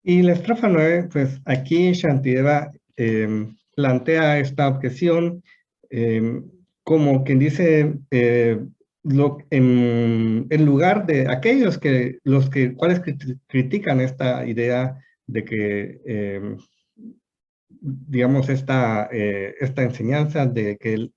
Y la estrofa 9, pues aquí Shantideva plantea esta objeción como quien dice, en lugar de aquellos cuales critican esta idea de que, digamos, esta enseñanza de que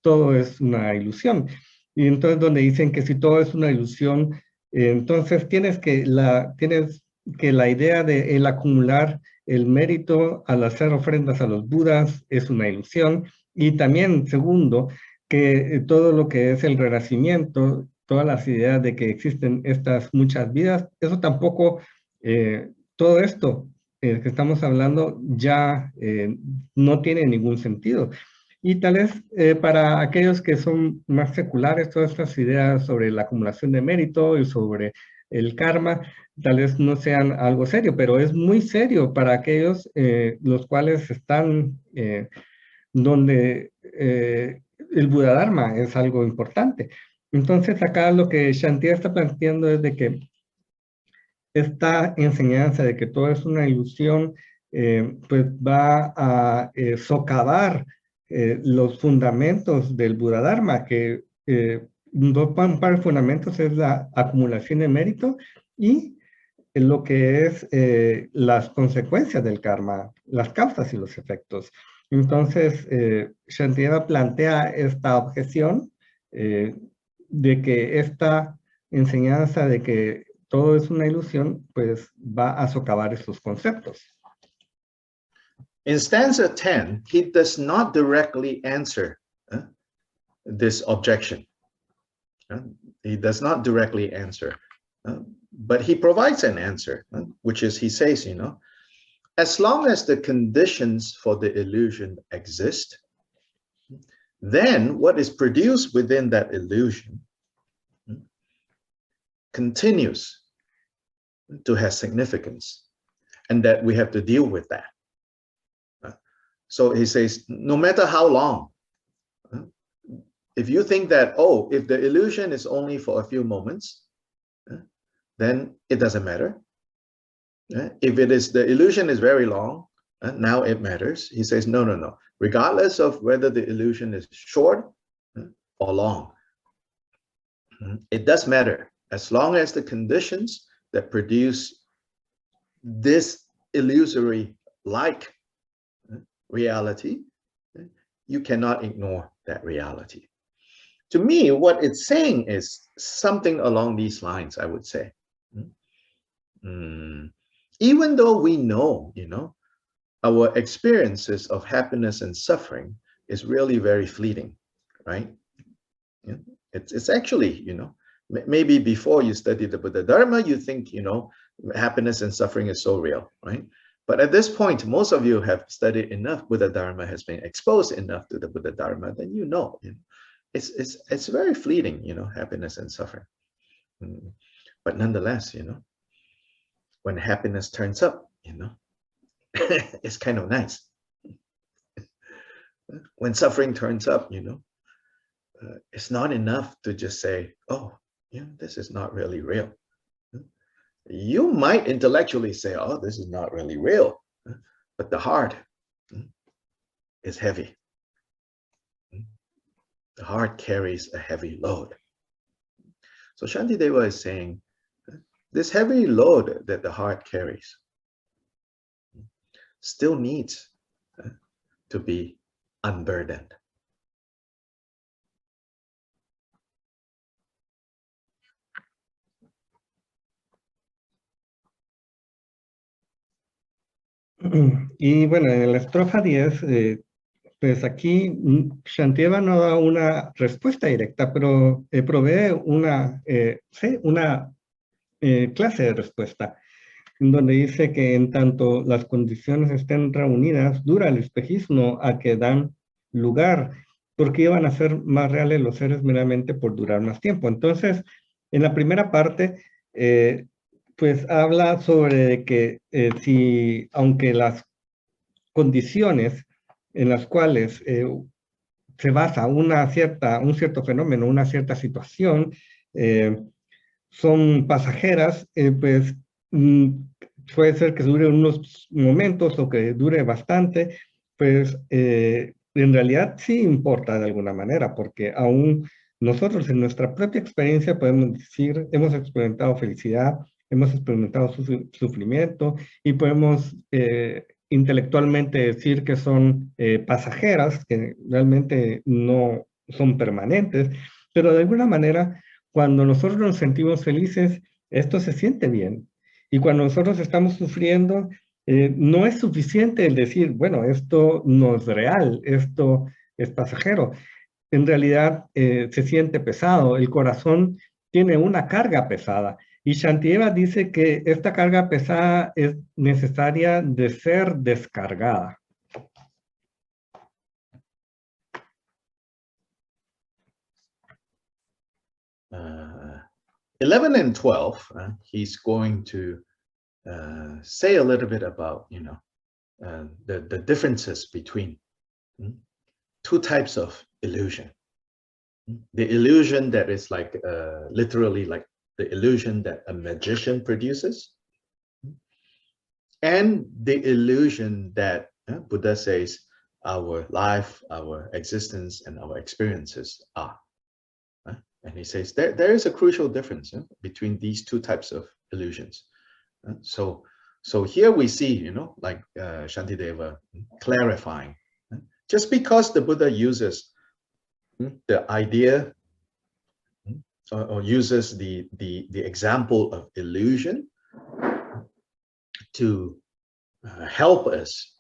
todo es una ilusión. Y entonces donde dicen que si todo es una ilusión, entonces tienes que la idea de el acumular el mérito al hacer ofrendas a los Budas es una ilusión. Y también, segundo, que todo lo que es el renacimiento, todas las ideas de que existen estas muchas vidas, eso tampoco, todo esto que estamos hablando ya no tiene ningún sentido. Y tal vez para aquellos que son más seculares, todas estas ideas sobre la acumulación de mérito y sobre el karma, tal vez no sean algo serio, pero es muy serio para aquellos los cuales están donde el Buda Dharma es algo importante. Entonces acá lo que Shantideva está planteando es de que esta enseñanza de que todo es una ilusión, pues va a socavar los fundamentos del Buda Dharma, que un par de fundamentos es la acumulación de mérito y lo que es las consecuencias del karma, las causas y los efectos. Entonces, Shantideva plantea esta objeción de que esta enseñanza de que todo es una ilusión, pues va a socavar estos conceptos. In stanza 10, he does not directly answer this objection. He does not directly answer. But he provides an answer, which is, he says, you know, as long as the conditions for the illusion exist, then what is produced within that illusion continues to have significance, and that we have to deal with that. So he says, no matter how long, if you think that, oh, if the illusion is only for a few moments, then it doesn't matter. If it is, the illusion is very long, now it matters. He says, no, no, no. Regardless of whether the illusion is short or long, it does matter as long as the conditions that produce this illusory-like reality, you cannot ignore that reality. To me, what it's saying is something along these lines, I would say. Even though we know, you know, our experiences of happiness and suffering is really very fleeting, right? It's actually, you know, maybe before you study the Buddha Dharma, you think, you know, happiness and suffering is so real, right? But at this point, most of you have studied enough Buddha Dharma, has been exposed enough to the Buddha Dharma, then you know, it's very fleeting, you know, happiness and suffering. But nonetheless, you know, when happiness turns up, you know, it's kind of nice. When suffering turns up, you know, it's not enough to just say, oh, yeah, this is not really real. You might intellectually say, oh, this is not really real, but the heart is heavy. The heart carries a heavy load. So Shantideva is saying, this heavy load that the heart carries still needs to be unburdened. Y bueno, en la estrofa 10, pues aquí Shantideva no da una respuesta directa, pero provee una clase de respuesta, en donde dice que en tanto las condiciones estén reunidas, dura el espejismo a que dan lugar, porque iban a ser más reales los seres meramente por durar más tiempo. Entonces, en la primera parte, pues habla sobre que si, aunque las condiciones en las cuales se basa un cierto fenómeno, una cierta situación, son pasajeras, pues puede ser que dure unos momentos o que dure bastante, pues en realidad sí importa de alguna manera, porque aún nosotros en nuestra propia experiencia podemos decir, hemos experimentado felicidad, hemos experimentado sufrimiento y podemos intelectualmente decir que son pasajeras, que realmente no son permanentes, pero de alguna manera cuando nosotros nos sentimos felices, esto se siente bien. Y cuando nosotros estamos sufriendo, no es suficiente el decir, bueno, esto no es real, esto es pasajero. En realidad se siente pesado, el corazón tiene una carga pesada. Y Shantideva dice que esta carga pesada es necesaria de ser descargada. 11 and 12, he's going to say a little bit about, you know, the differences between two types of illusion. The illusion that is like, literally like the illusion that a magician produces, and the illusion that Buddha says our life, our existence, and our experiences are. And he says there is a crucial difference between these two types of illusions. So here we see, you know, like Shantideva clarifying, just because the Buddha uses the idea or uses the example of illusion to help us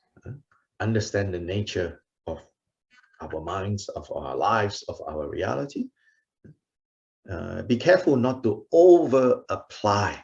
understand the nature of our minds, of our lives, of our reality, be careful not to over apply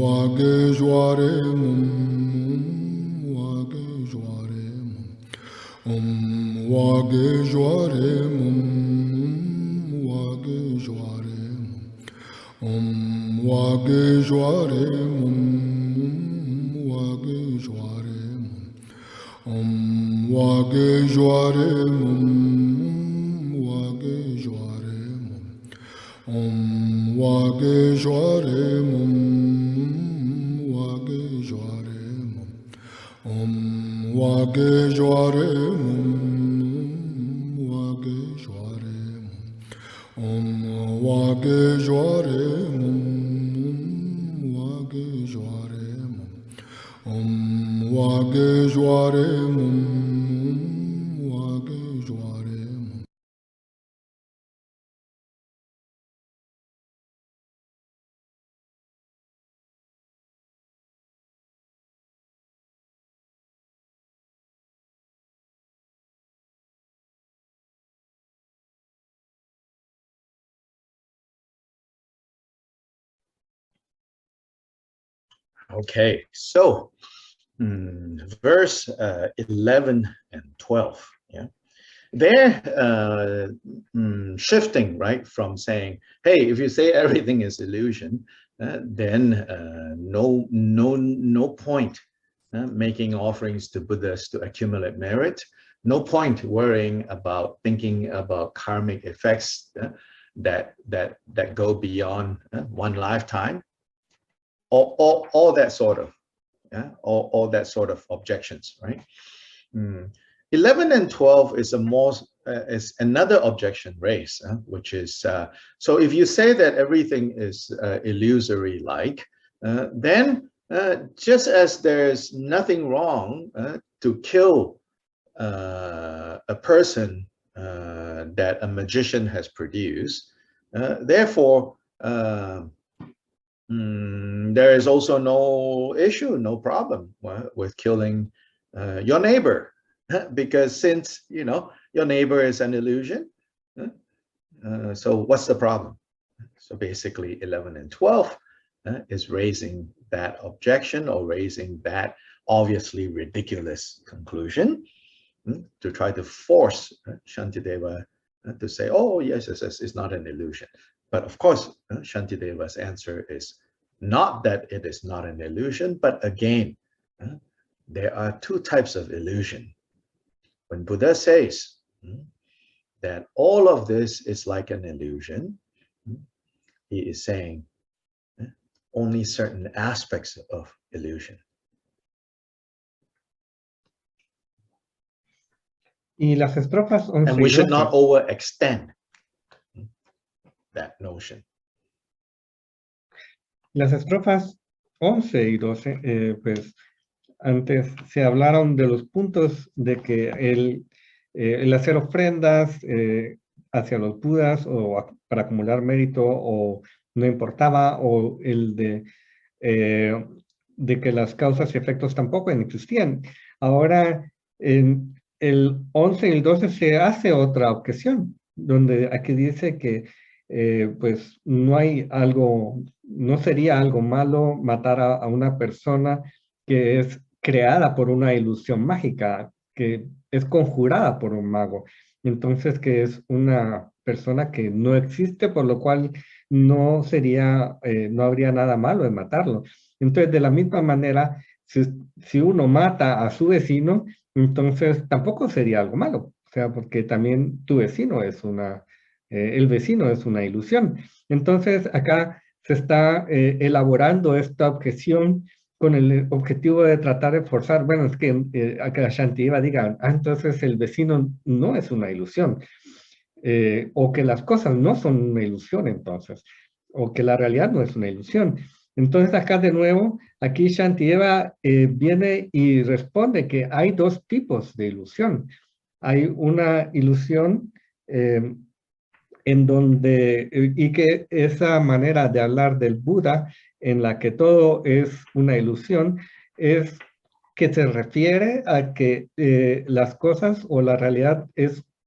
wage jware mum wage jware mum wage jware mum wage jware mum wage jware mum wage jware mum wage jware mum wage jware mum wage jware mum wage jware mum wage jware mum wage jware mum wage jware mum wage jware mum wage jware mum wage jware mum. Okay, so verse 11 and 12. Yeah, they're shifting, right, from saying, hey, if you say everything is illusion, then no point making offerings to Buddhas to accumulate merit. No point worrying about thinking about karmic effects that go beyond one lifetime. All that sort of, all that sort of objections, right? 11 and 12 is is another objection raised, which is, so if you say that everything is illusory like, then just as there's nothing wrong to kill a person that a magician has produced, therefore, there is also no issue, no problem with killing your neighbor, because since, you know, your neighbor is an illusion, so what's the problem? So basically 11 and 12 is raising that objection, or raising that obviously ridiculous conclusion to try to force Shantideva to say, oh, yes, it's not an illusion. But of course, Shantideva's answer is not that it is not an illusion, but again, there are two types of illusion. When Buddha says that all of this is like an illusion, he is saying only certain aspects of illusion. Y las estrofas 11 And we y should 12. not overextend that notion. Las estrofas 11 y 12, pues antes se hablaron de los puntos de que el hacer ofrendas hacia los Budas o para acumular mérito o no importaba, o el de que las causas y efectos tampoco existían. Ahora, en el 11 y el 12 se hace otra objeción, donde aquí dice que pues no sería algo malo matar a una persona que es creada por una ilusión mágica, que es conjurada por un mago. Entonces, que es una persona que no existe, por lo cual no habría nada malo en matarlo. Entonces, de la misma manera, si uno mata a su vecino, entonces tampoco sería algo malo. O sea, porque también tu vecino el vecino es una ilusión. Entonces, acá se está elaborando esta objeción con el objetivo de tratar de forzar, bueno, es que acá Shantideva diga, entonces el vecino no es una ilusión, o que las cosas no son una ilusión entonces, o que la realidad no es una ilusión. Entonces acá de nuevo, aquí Shantideva viene y responde que hay dos tipos de ilusión. Hay una ilusión en donde, y que esa manera de hablar del Buda, en la que todo es una ilusión, es que se refiere a que las cosas o la realidad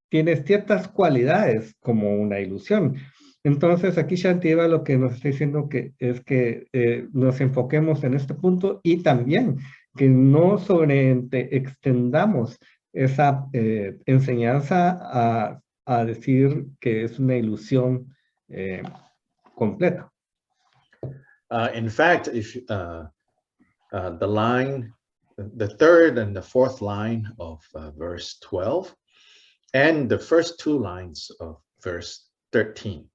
tiene ciertas cualidades como una ilusión. Entonces, aquí Shantideva lo que nos está diciendo es que nos enfoquemos en este punto y también que no extendamos esa enseñanza a decir que es una ilusión completa. In fact, if the line, the third and the fourth line of verse 12 and the first two lines of verse 13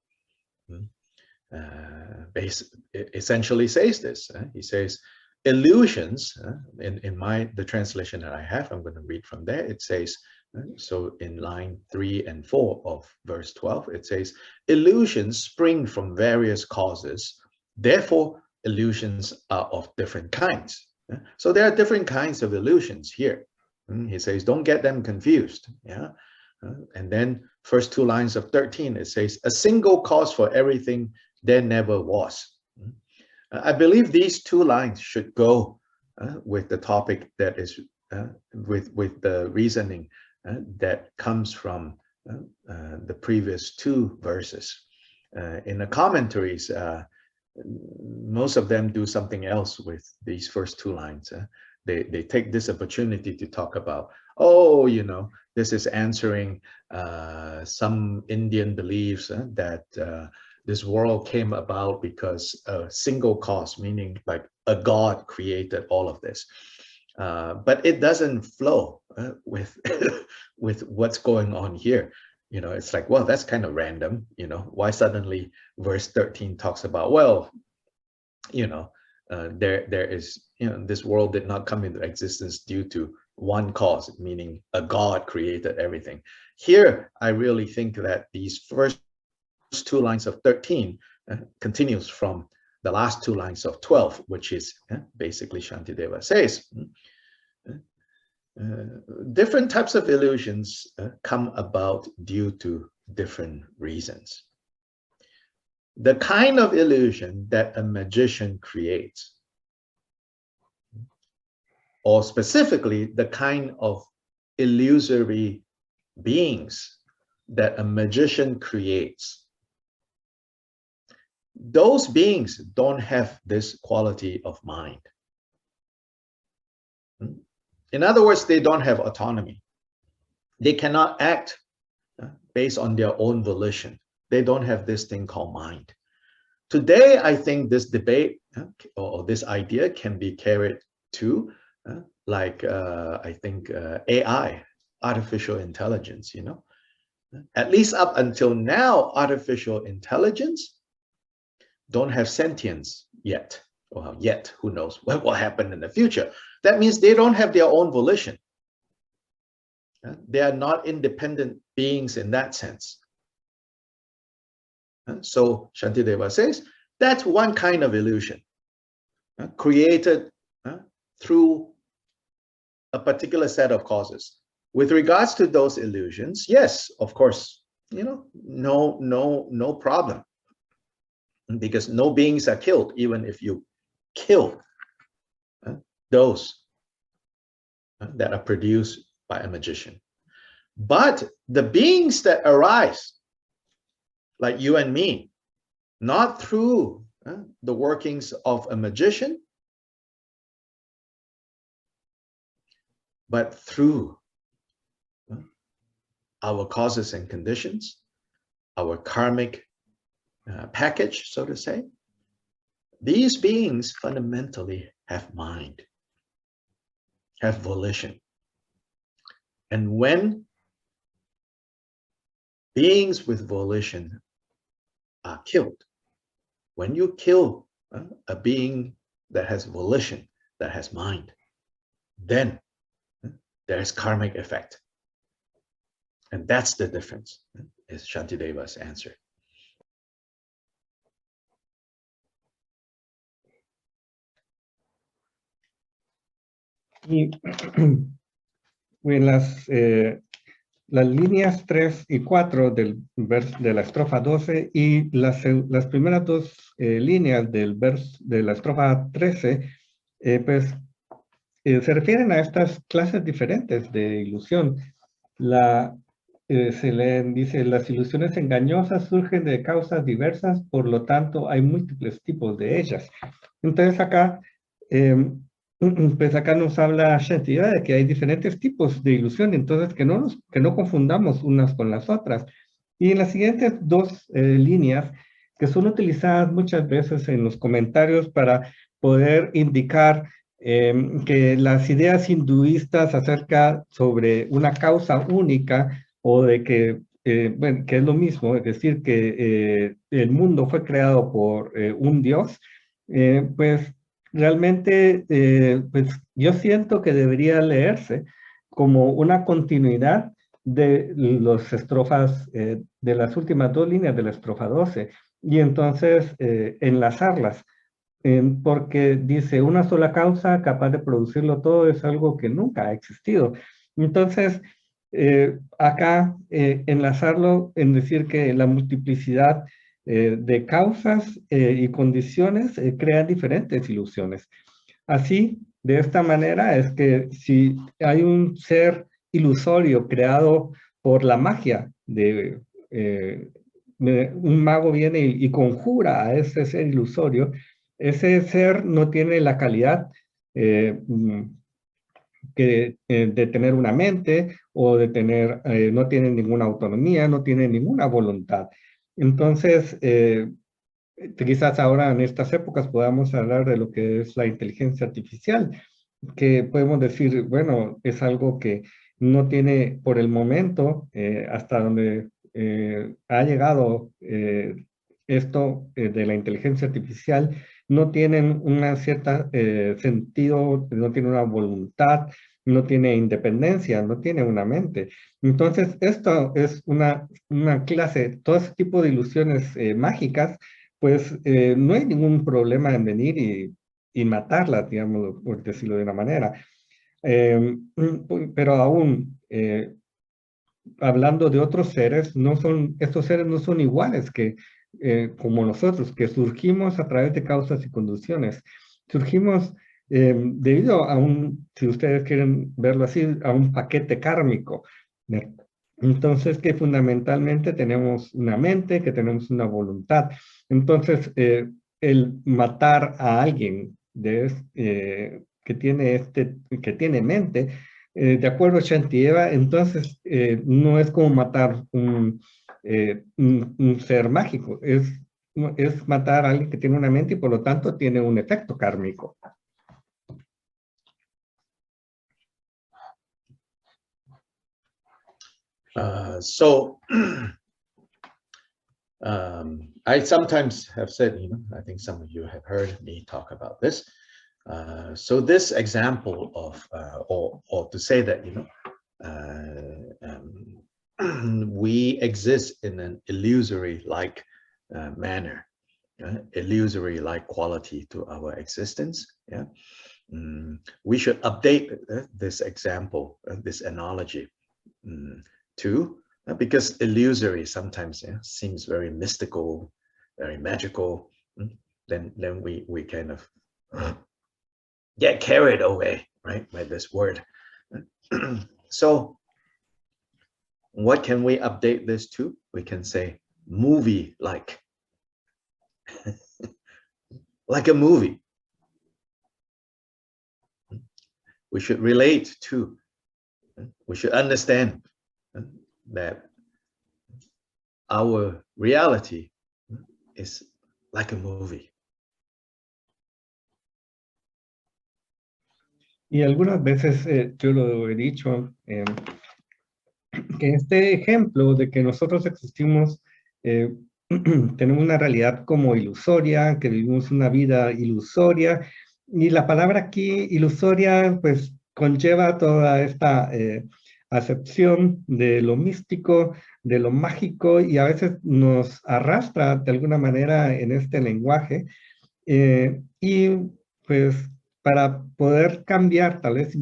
essentially says this. He says, illusions, in the translation that I have, I'm going to read from there. It says, so in line 3 and 4 of verse 12, it says, illusions spring from various causes. Therefore, illusions are of different kinds. So there are different kinds of illusions here. He says, don't get them confused. Yeah. And then first two lines of 13, it says, a single cause for everything there never was. I believe these two lines should go with the topic that is, with the reasoning that comes from the previous two verses. In the commentaries, most of them do something else with these first two lines. They take this opportunity to talk about, oh, you know, this is answering some Indian beliefs that this world came about because a single cause, meaning like a God created all of this. But it doesn't flow with with what's going on here. You know, it's like, well, that's kind of random. You know, why suddenly verse 13 talks about, well, you know, there is, you know, this world did not come into existence due to one cause, meaning a God created everything. Here, I really think that these first two lines of 13 continues from the last two lines of 12, which is basically Shantideva says, different types of illusions come about due to different reasons. The kind of illusion that a magician creates, or specifically the kind of illusory beings that a magician creates, those beings don't have this quality of mind. In other words, they don't have autonomy. They cannot act based on their own volition. They don't have this thing called mind. Today, I think this debate or this idea can be carried to like I think AI, artificial intelligence, you know. At least up until now, artificial intelligence don't have sentience yet. Well, yet, who knows what will happen in the future. That means they don't have their own volition. They are not independent beings in that sense. So Shantideva says, that's one kind of illusion created through a particular set of causes. With regards to those illusions, yes, of course, you know, no problem. Because no beings are killed, even if you kill those that are produced by a magician. But the beings that arise, like you and me, not through the workings of a magician, but through our causes and conditions, our karmic package, so to say, these beings fundamentally have mind, have volition. And when beings with volition are killed, when you kill a being that has volition, that has mind, then there's karmic effect. And that's the difference, is Shantideva's answer. Y las líneas 3 y 4 de la estrofa 12 y las primeras dos líneas de la estrofa 13, pues se refieren a estas clases diferentes de ilusión. La se leen, dice, las ilusiones engañosas surgen de causas diversas, por lo tanto hay múltiples tipos de ellas. Entonces acá, pues acá nos habla Shantideva de que hay diferentes tipos de ilusión, entonces que no confundamos unas con las otras. Y en las siguientes dos líneas, que son utilizadas muchas veces en los comentarios para poder indicar que las ideas hinduistas acerca sobre una causa única o de que, bueno, que es lo mismo, es decir, que el mundo fue creado por un Dios, pues realmente pues yo siento que debería leerse como una continuidad de las estrofas, de las últimas dos líneas de la estrofa 12, y entonces enlazarlas. Porque dice, una sola causa capaz de producirlo todo es algo que nunca ha existido. Entonces, acá enlazarlo en decir que la multiplicidad de causas y condiciones crean diferentes ilusiones. Así, de esta manera es que si hay un ser ilusorio creado por la magia de un mago viene y conjura a ese ser ilusorio, ese ser no tiene la calidad de tener una mente o de tener, no tiene ninguna autonomía, no tiene ninguna voluntad. Entonces, quizás ahora en estas épocas podamos hablar de lo que es la inteligencia artificial, que podemos decir, bueno, es algo que no tiene por el momento, hasta donde ha llegado esto de la inteligencia artificial, no tienen una cierta sentido, no tiene una voluntad, no tiene independencia, no tiene una mente. Entonces, esto es una clase, todo ese tipo de ilusiones mágicas, pues no hay ningún problema en venir y matarla, digamos, por decirlo de una manera. Pero aún, hablando de otros seres, estos seres no son iguales que como nosotros, que surgimos a través de causas y condiciones. Surgimos debido a si ustedes quieren verlo así, a un paquete kármico. Entonces, que fundamentalmente tenemos una mente, que tenemos una voluntad. Entonces, el matar a alguien que tiene mente, de acuerdo a Shantideva, entonces no es como matar un ser mágico, es matar a alguien que tiene una mente y por lo tanto tiene un efecto kármico. I sometimes have said, I think some of you have heard me talk about this. So this example of, or to say that, we exist in an illusory-like manner, illusory-like quality to our existence. Yeah, we should update this example, this analogy, to because illusory sometimes seems very mystical, very magical. Then we kind of get carried away, right, by this word. So what can we update this to? We can say movie-like, like a movie. We should relate to, we should understand that our reality is like a movie. Y algunas veces yo lo he dicho, que este ejemplo de que nosotros existimos, tenemos una realidad como ilusoria, que vivimos una vida ilusoria, y la palabra aquí, ilusoria, pues conlleva toda esta acepción de lo místico, de lo mágico, y a veces nos arrastra de alguna manera en este lenguaje, y pues para poder cambiar, tal vez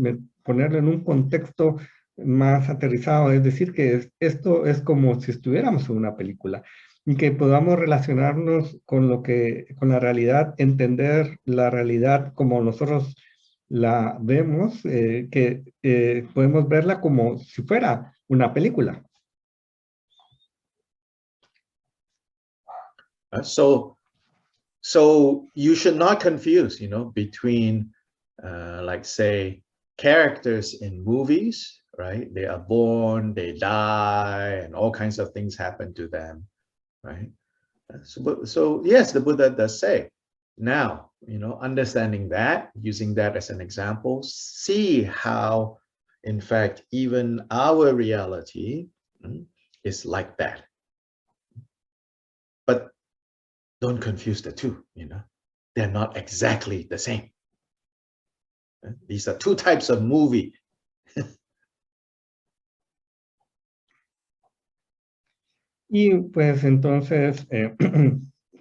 ponerlo en un contexto más aterrizado, es decir, que esto es como si estuviéramos en una película y que podamos relacionarnos con con la realidad, entender la realidad como nosotros la vemos, que podemos verla como si fuera una película. So you should not confuse, between, like say, characters in movies, right? They are born, they die, and all kinds of things happen to them, right? So yes, the Buddha does say, now, understanding that, using that as an example, see how, in fact, even our reality is like that. But don't confuse the two, they're not exactly the same. These are two types of movie. Y pues entonces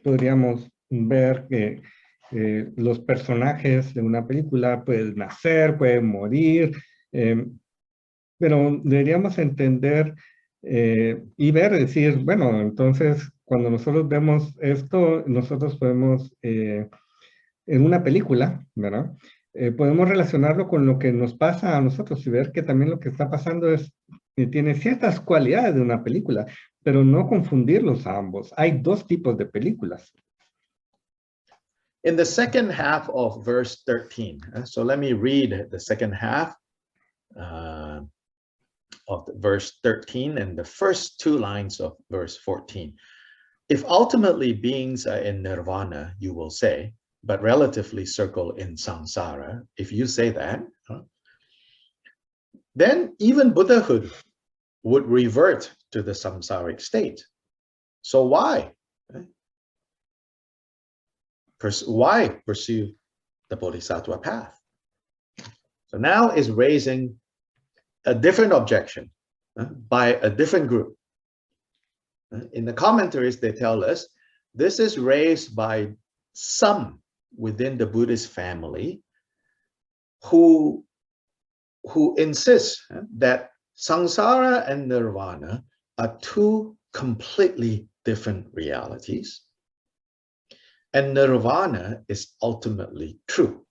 podríamos ver que los personajes de una película pueden nacer, pueden morir, pero deberíamos entender y ver, decir, bueno, entonces cuando nosotros vemos esto, nosotros podemos, en una película, ¿verdad? Podemos relacionarlo con lo que nos pasa a nosotros y ver que también lo que está pasando tiene ciertas cualidades de una película, pero no confundirlos a ambos. Hay dos tipos de películas. In the second half of verse 13, so let me read the second half of verse 13 and the first two lines of verse 14. If ultimately beings are in nirvana, you will say, but relatively circle in samsara, if you say that, then even Buddhahood would revert to the samsaric state. So why? Why pursue the Bodhisattva path? So now is raising a different objection by a different group. In the commentaries, they tell us this is raised by some within the Buddhist family who insist that samsara and nirvana are two completely different realities, and nirvana is ultimately true,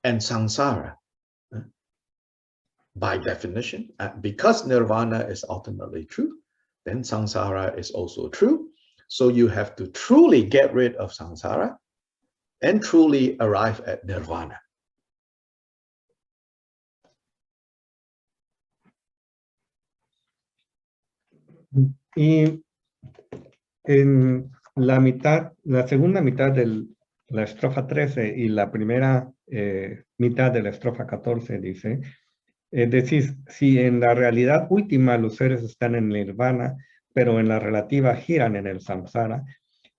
and samsara, by definition, because nirvana is ultimately true, then samsara is also true. So you have to truly get rid of samsara and truly arrive at nirvana. Y en la mitad, la segunda mitad de la estrofa 13 y la primera mitad de la estrofa 14 dice, decís, si en la realidad última los seres están en nirvana, pero en la relativa giran en el samsara,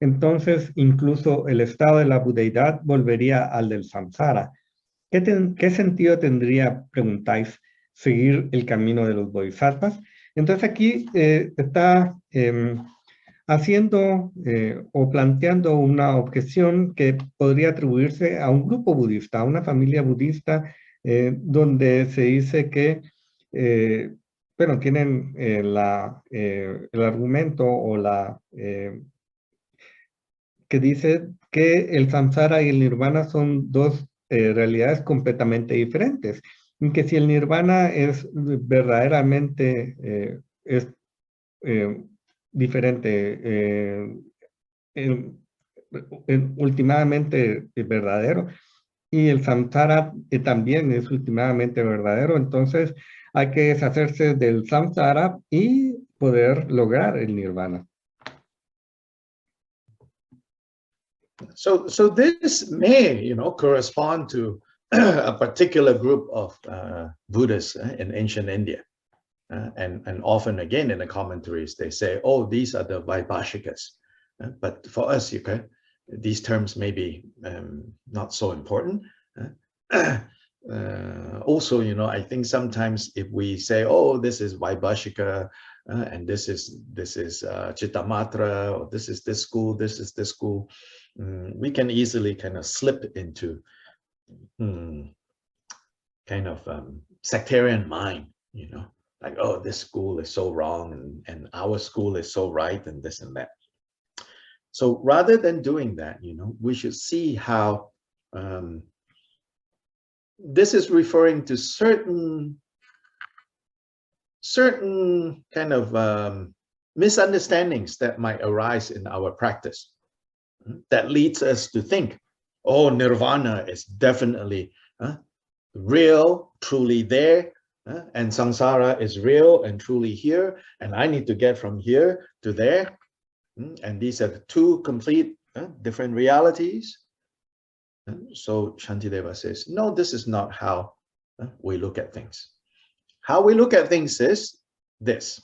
entonces incluso el estado de la budeidad volvería al del samsara. ¿Qué sentido tendría, preguntáis, seguir el camino de los bodhisattvas? Entonces aquí está haciendo o planteando una objeción que podría atribuirse a un grupo budista, a una familia budista, donde se dice que, bueno, tienen el argumento o que dice que el samsara y el nirvana son dos realidades completamente diferentes. Y que si el nirvana es verdaderamente diferente, últimamente verdadero, y el samsara también es últimamente verdadero, entonces hay que deshacerse del samsara y poder lograr el nirvana. So this may, correspond to a particular group of Buddhists in ancient India. And often again in the commentaries, they say, oh, these are the Vaibhashikas. But for us, these terms may be not so important. Also, I think sometimes if we say, oh, this is Vaibhashika, and this is Chittamatra, or this is this school, this is this school, we can easily kind of slip into kind of sectarian mind, like, oh, this school is so wrong and our school is so right and this and that. So rather than doing that, we should see how this is referring to certain kind of misunderstandings that might arise in our practice that leads us to think, oh, nirvana is definitely real, truly there, and samsara is real and truly here, and I need to get from here to there, and these are two complete different realities. So Shantideva says, no, this is not how we look at things. How we look at things is this.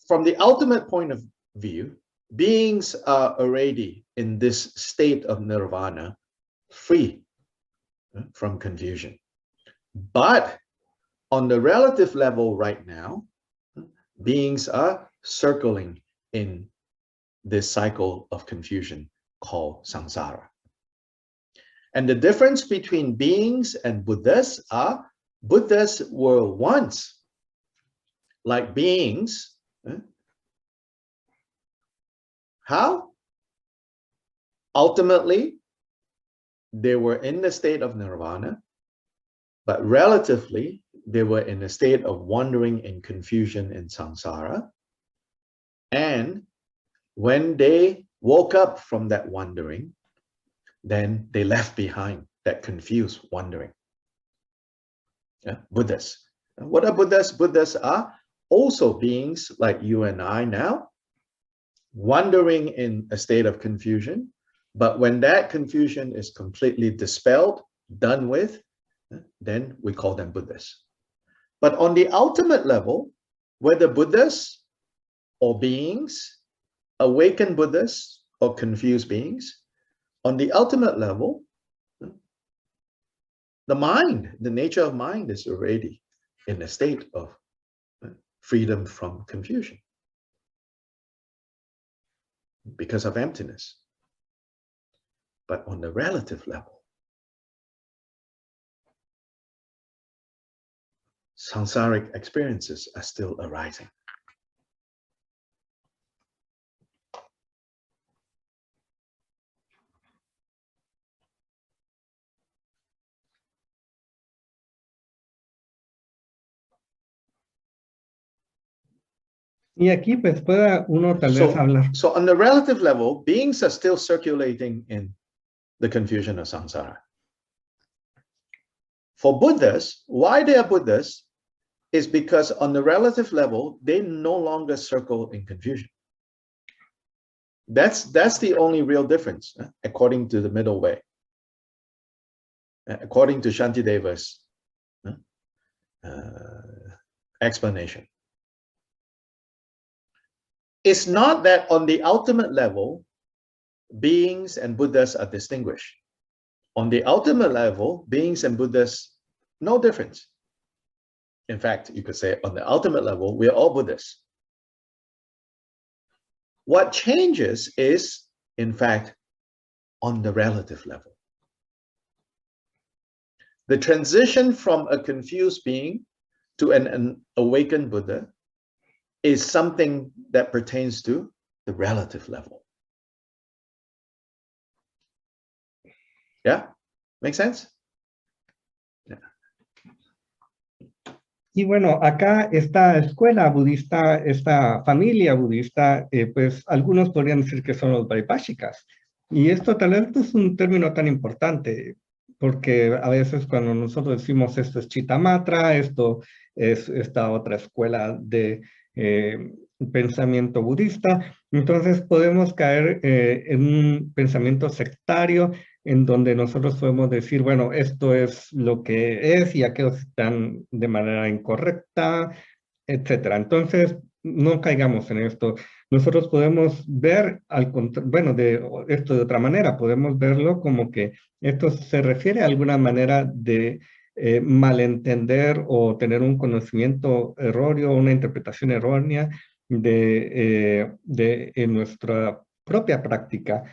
From the ultimate point of view, beings are already in this state of nirvana, free from confusion. But on the relative level right now, beings are circling in this cycle of confusion called samsara. And the difference between beings and Buddhas are, Buddhas were once like beings. How? Ultimately, they were in the state of nirvana, but relatively, they were in a state of wandering in confusion in samsara. And when they woke up from that wandering, then they left behind that confused wandering. Buddhas. What are Buddhas? Buddhas are also beings like you and I now, wandering in a state of confusion. But when that confusion is completely dispelled, done with, then we call them Buddhas. But on the ultimate level, whether Buddhas or beings, awakened Buddhas or confused beings, on the ultimate level, the mind, the nature of mind is already in a state of freedom from confusion because of emptiness. But on the relative level, samsaric experiences are still arising. Y aquí pues pueda uno tal vez hablar. So on the relative level, beings are still circulating in the confusion of samsara. For Buddhas, why they are Buddhas is because on the relative level, they no longer circle in confusion. That's the only real difference, according to the middle way. According to Shantideva's explanation. It's not that on the ultimate level, beings and Buddhas are distinguished. On the ultimate level, beings and Buddhas, no difference. In fact, you could say on the ultimate level, we're all Buddhas. What changes is, in fact, on the relative level. The transition from a confused being to an awakened Buddha is something that pertains to the relative level. Yeah? Make sense? Yeah. Y bueno, acá esta escuela budista, esta familia budista, pues algunos podrían decir que son los Vaibhashikas. Y esto tal vez no es un término tan importante, porque a veces cuando nosotros decimos esto es Chittamatra, esto es esta otra escuela de pensamiento budista, entonces podemos caer en un pensamiento sectario en donde nosotros podemos decir, bueno, esto es lo que es y aquellos están de manera incorrecta, etcétera. Entonces, no caigamos en esto. Nosotros podemos ver, bueno, esto de otra manera, podemos verlo como que esto se refiere a alguna manera de malentender o tener un conocimiento erróneo, una interpretación errónea de nuestra propia práctica.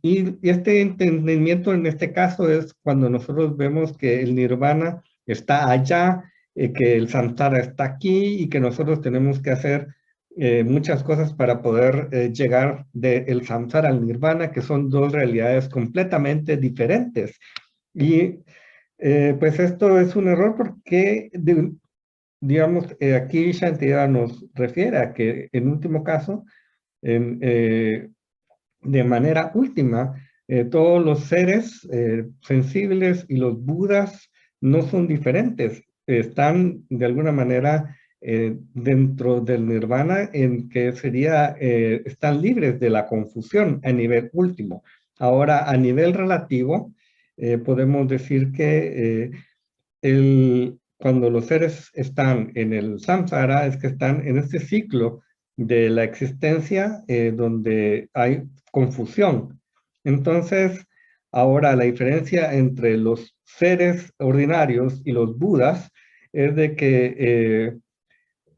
Y este entendimiento en este caso es cuando nosotros vemos que el nirvana está allá, que el samsara está aquí y que nosotros tenemos que hacer muchas cosas para poder llegar del samsara al nirvana, que son dos realidades completamente diferentes. Y pues esto es un error porque digamos, aquí Shantideva nos refiere a que en último caso, de manera última, todos los seres sensibles y los budas no son diferentes, están de alguna manera dentro del nirvana, en que sería, están libres de la confusión a nivel último. Ahora, a nivel relativo, podemos decir que cuando los seres están en el samsara, es que están en este ciclo de la existencia donde hay confusión. Entonces, ahora la diferencia entre los seres ordinarios y los budas es de que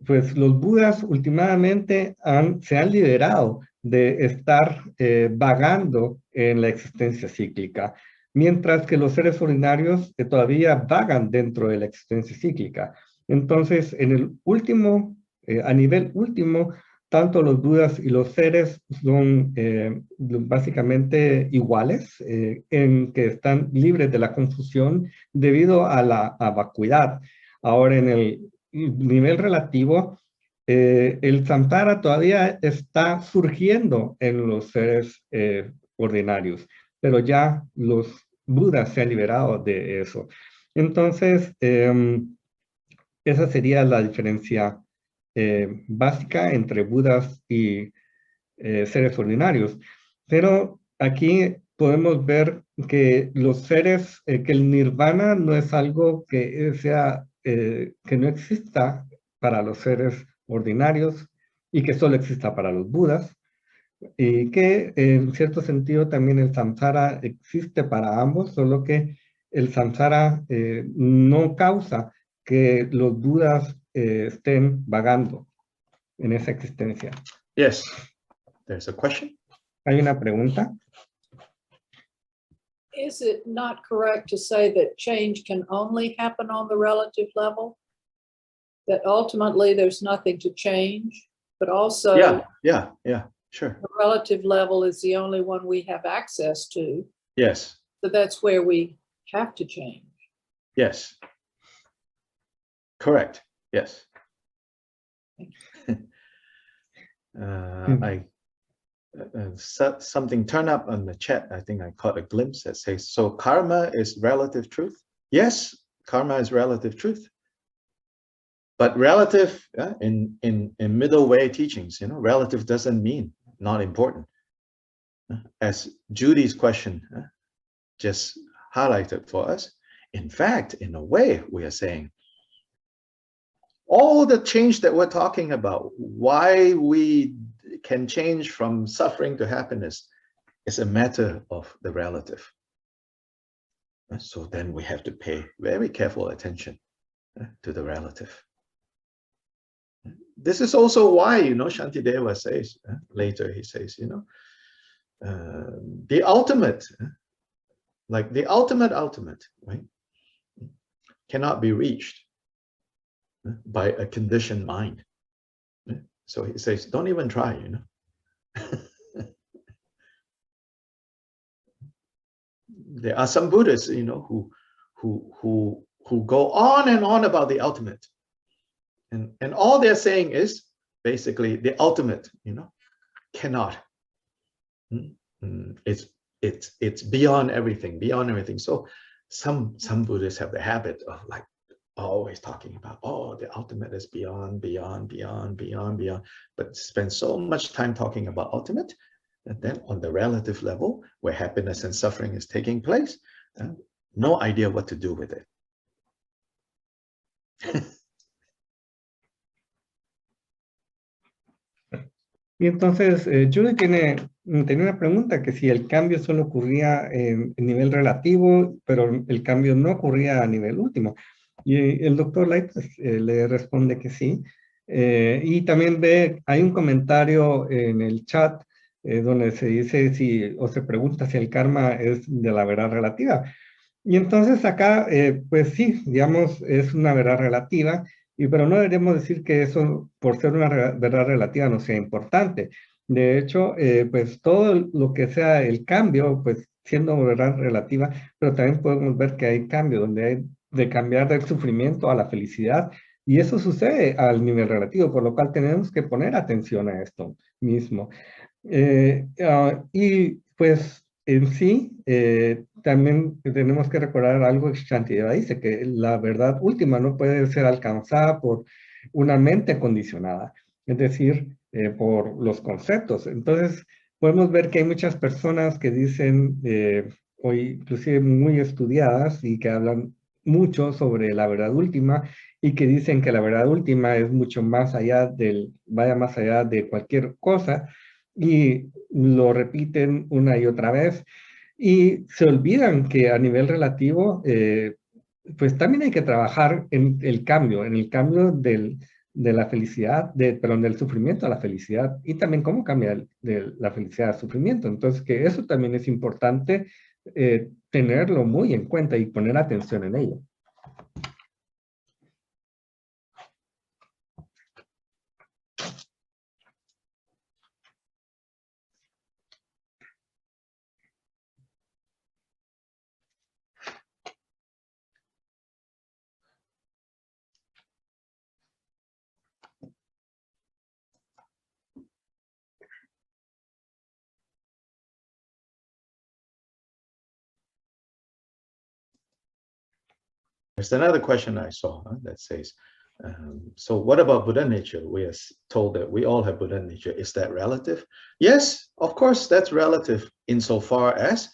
pues los budas últimamente se han liberado de estar vagando en la existencia cíclica, mientras que los seres ordinarios todavía vagan dentro de la existencia cíclica. Entonces, en el último, a nivel último, tanto los budas y los seres son básicamente iguales, en que están libres de la confusión debido a la vacuidad. Ahora, en el nivel relativo, el samsara todavía está surgiendo en los seres ordinarios, pero ya los budas se han liberado de eso. Entonces, esa sería la diferencia básica entre budas y seres ordinarios. Pero aquí podemos ver que los seres, que el nirvana no es algo que sea, que no exista para los seres ordinarios y que solo exista para los budas, y que en cierto sentido también el samsara existe para ambos, solo que el samsara no causa que los budas estén vagando en esa existencia. Yes, there's a question. ¿Hay una pregunta? Is it not correct to say that change can only happen on the relative level? That ultimately there's nothing to change, but also Yeah, sure. the relative level is the only one we have access to. Yes, So that's where we have to change. yes. Correct, yes. Something turned up on the chat. I think I caught a glimpse that says, so karma is relative truth? Yes, karma is relative truth. But relative, in middle way teachings, relative doesn't mean not important. As Judy's question just highlighted for us, in fact, in a way, we are saying, all the change that we're talking about, why we can change from suffering to happiness, is a matter of the relative. So then we have to pay very careful attention to the relative. This is also why, Shantideva says, later he says, the ultimate, like the ultimate, right, cannot be reached by a conditioned mind. So he says, don't even try, There are some Buddhists, who go on and on about the ultimate. And all they're saying is basically the ultimate, cannot. It's beyond everything, So some Buddhists have the habit of like always talking about, oh, the ultimate is beyond, but spend so much time talking about ultimate, and then on the relative level, where happiness and suffering is taking place, no idea what to do with it. Y entonces, Judy tenía una pregunta, que si el cambio solo ocurría en nivel relativo, pero el cambio no ocurría a nivel último. Y el doctor Light le responde que sí. Y también hay un comentario en el chat donde se dice o se pregunta si el karma es de la verdad relativa. Y entonces acá, pues sí, digamos, es una verdad relativa, pero no deberíamos decir que eso, por ser una verdad relativa, no sea importante. De hecho, pues todo lo que sea el cambio, pues siendo verdad relativa, pero también podemos ver que hay cambio, donde hay de cambiar del sufrimiento a la felicidad, Y eso sucede al nivel relativo, por lo cual tenemos que poner atención a esto mismo. Y pues en sí, también tenemos que recordar algo que Shantideva dice, que la verdad última no puede ser alcanzada por una mente condicionada, es decir, por los conceptos. Entonces, podemos ver que hay muchas personas que dicen, hoy inclusive muy estudiadas y que hablan mucho sobre la verdad última y que dicen que la verdad última es mucho más allá vaya más allá de cualquier cosa, y lo repiten una y otra vez y se olvidan que a nivel relativo, pues también hay que trabajar en el cambio de la felicidad, perdón, del sufrimiento a la felicidad, y también cómo cambia de la felicidad al sufrimiento. Entonces, que eso también es importante tenerlo muy en cuenta y poner atención en ello. There's another question I saw that says, so what about Buddha nature? We are told that we all have Buddha nature. Is that relative? Yes, of course, that's relative insofar as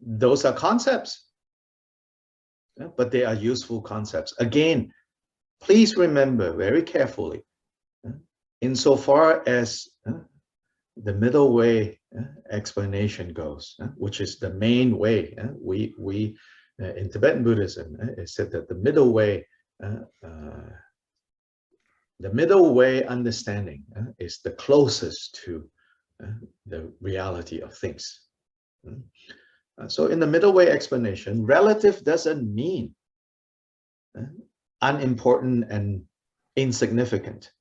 those are concepts, but they are useful concepts. Again, please remember very carefully, insofar as the middle way explanation goes, which is the main way. We in Tibetan Buddhism, it said that the middle way understanding is the closest to the reality of things. So in the middle way explanation, relative doesn't mean unimportant and insignificant.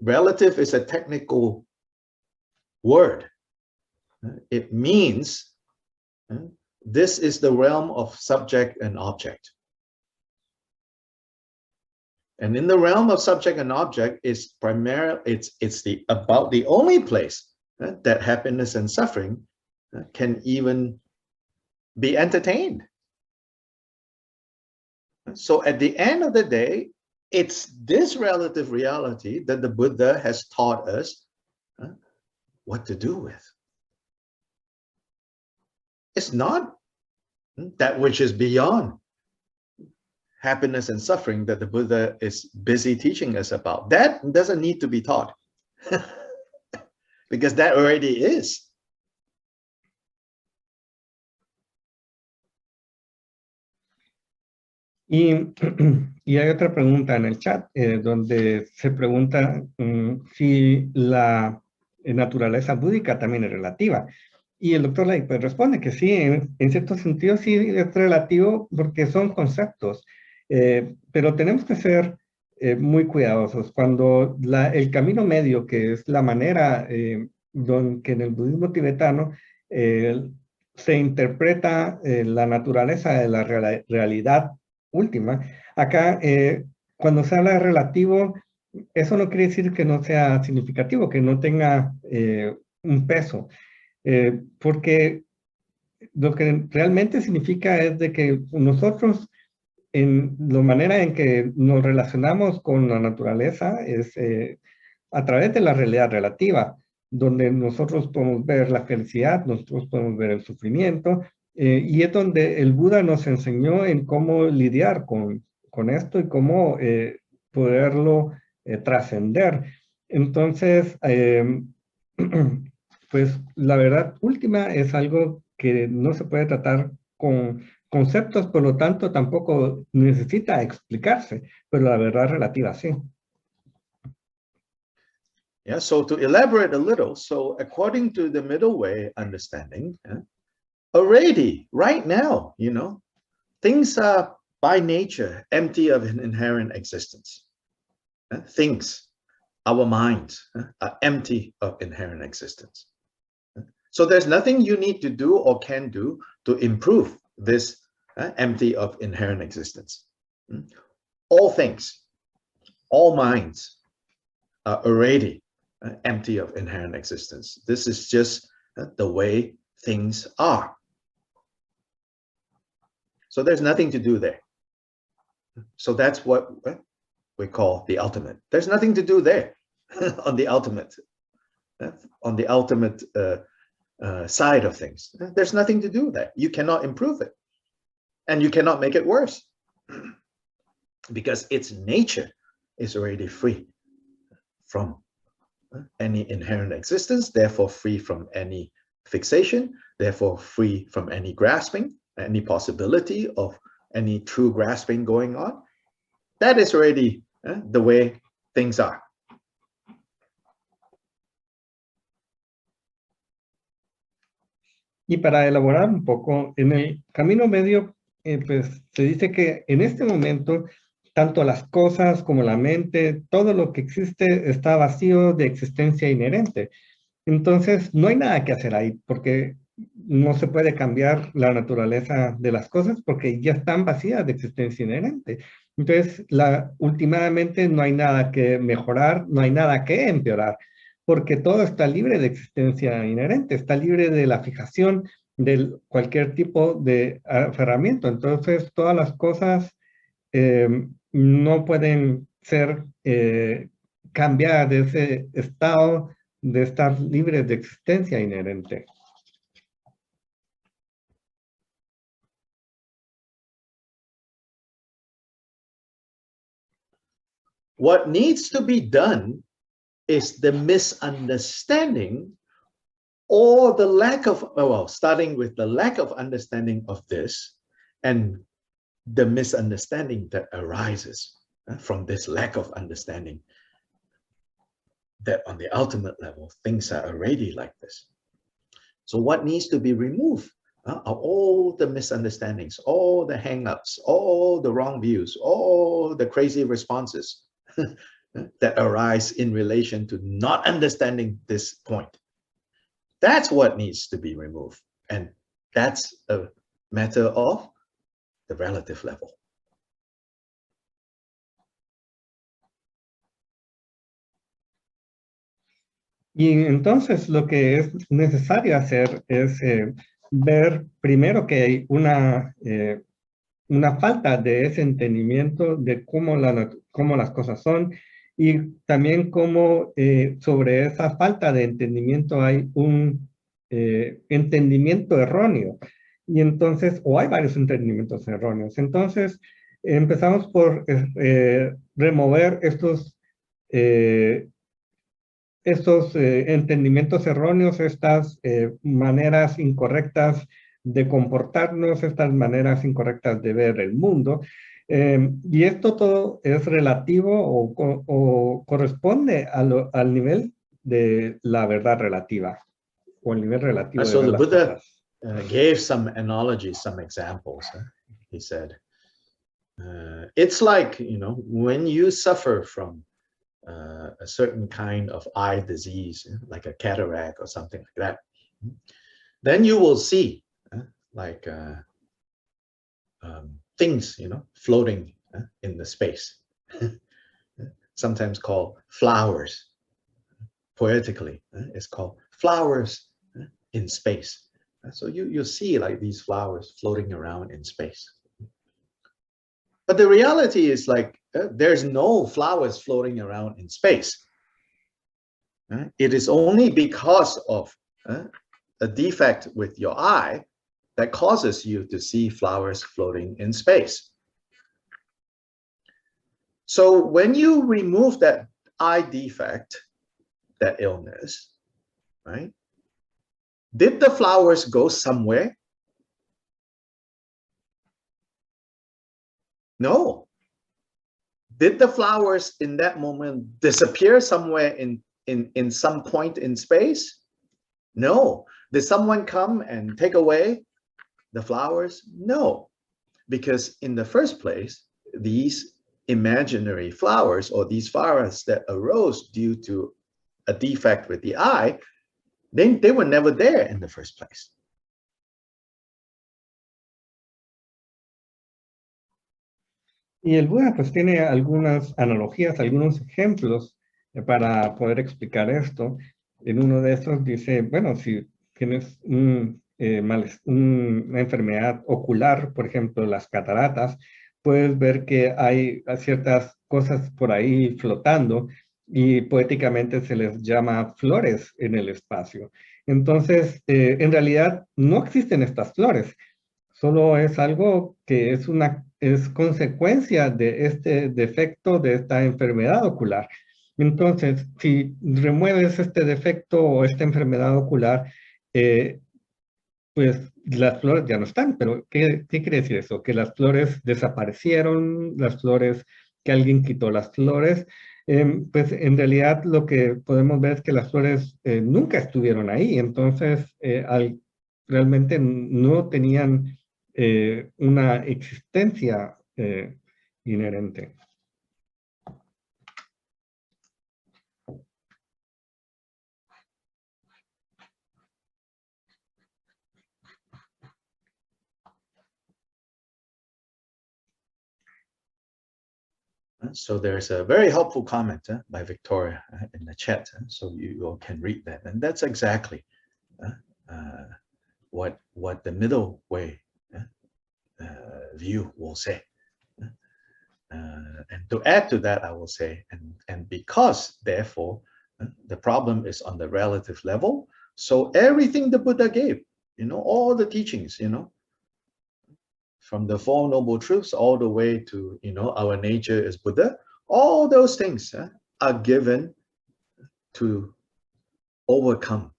Relative is a technical word. It means this is the realm of subject and object. And in the realm of subject and object is primarily, it's about the only place that happiness and suffering can even be entertained. So at the end of the day, it's this relative reality that the Buddha has taught us what to do with. It's not that which is beyond happiness and suffering that the Buddha is busy teaching us about. That doesn't need to be taught because that already is. Y hay otra pregunta en el chat donde se pregunta si la naturaleza búdica también es relativa. Y el doctor Lai pues responde que sí, en cierto sentido sí es relativo porque son conceptos, pero tenemos que ser muy cuidadosos. Cuando el camino medio, que es la manera que en el budismo tibetano se interpreta la naturaleza de la realidad última, acá cuando se habla de relativo, eso no quiere decir que no sea significativo, que no tenga un peso. Porque lo que realmente significa es de que nosotros, en la manera en que nos relacionamos con la naturaleza, es a través de la realidad relativa, donde nosotros podemos ver la felicidad, nosotros podemos ver el sufrimiento, y es donde el Buda nos enseñó en cómo lidiar con esto y cómo poderlo trascender. Entonces, pues la verdad última es algo que no se puede tratar con conceptos, por lo tanto tampoco necesita explicarse, pero la verdad relativa sí. Yeah, so to elaborate a little, so according to the middle way understanding, already right now, you know, things are by nature empty of an inherent existence. Things, our minds, are empty of inherent existence. So there's nothing you need to do or can do to improve this empty of inherent existence. all things, all minds are already empty of inherent existence. This is just the way things are. So there's nothing to do there. So that's what we call the ultimate. There's nothing to do there on the ultimate side of things. There's nothing to do there. You cannot improve it, and you cannot make it worse, because its nature is already free from any inherent existence, therefore free from any fixation, therefore free from any grasping, any possibility of any true grasping going on. That is already the way things are. Y para elaborar un poco, en el camino medio, pues se dice que en este momento, tanto las cosas como la mente, todo lo que existe está vacío de existencia inherente. Entonces, no hay nada que hacer ahí, porque no se puede cambiar la naturaleza de las cosas, porque ya están vacías de existencia inherente. Entonces, últimamente no hay nada que mejorar, no hay nada que empeorar, porque todo está libre de existencia inherente, está libre de la fijación de cualquier tipo de aferramiento. Entonces, todas las cosas no pueden ser cambiadas de ese estado de estar libres de existencia inherente. What needs to be done is the misunderstanding or the lack of, well, starting with the lack of understanding of this and the misunderstanding that arises from this lack of understanding, that on the ultimate level, things are already like this. So what needs to be removed are all the misunderstandings, all the hang-ups, all the wrong views, all the crazy responses that arise in relation to not understanding this point. That's what needs to be removed. And that's a matter of the relative level. Y entonces lo que es necesario hacer es ver primero que hay una falta de ese entendimiento de cómo las cosas son, y también cómo sobre esa falta de entendimiento hay un entendimiento erróneo. Y entonces, o hay varios entendimientos erróneos. Entonces, empezamos por remover estos entendimientos erróneos, estas maneras incorrectas de comportarnos, estas maneras incorrectas de ver el mundo. Y esto todo es relativo o corresponde al nivel de la verdad relativa, o al nivel relativo de ver las Buddha cosas. gave some analogies, some examples. He said, it's like, you know, when you suffer from a certain kind of eye disease, like a cataract or something like that, then you will see like things, you know, floating in the space, sometimes called flowers. Poetically, it's called flowers in space. So you see like these flowers floating around in space. But the reality is like there's no flowers floating around in space. It is only because of a defect with your eye that causes you to see flowers floating in space. So when you remove that eye defect, that illness, right? Did the flowers go somewhere? No. Did the flowers in that moment disappear somewhere in some point in space? No. Did someone come and take away the flowers? No. Because in the first place, these imaginary flowers, or these flowers that arose due to a defect with the eye, they were never there in the first place. Y el Buda pues tiene algunas analogías, algunos ejemplos para poder explicar esto. En uno de esos dice, bueno, si tienes una enfermedad ocular, por ejemplo, las cataratas, puedes ver que hay ciertas cosas por ahí flotando y poéticamente se les llama flores en el espacio. Entonces, en realidad no existen estas flores. Solo es algo que es consecuencia de este defecto, de esta enfermedad ocular. Entonces, si remueves este defecto o esta enfermedad ocular, pues las flores ya no están. Pero ¿qué quiere decir eso? Que las flores desaparecieron, las flores, que alguien quitó las flores. Pues en realidad lo que podemos ver es que las flores nunca estuvieron ahí. Entonces, realmente no tenían una existencia inherente. So there's a very helpful comment by Victoria in the chat, so you all can read that. And that's exactly what the middle way view will say. And to add to that, I will say, and because therefore the problem is on the relative level, so everything the Buddha gave, all the teachings, from the Four Noble Truths all the way to, our nature is Buddha, all those things are given to overcome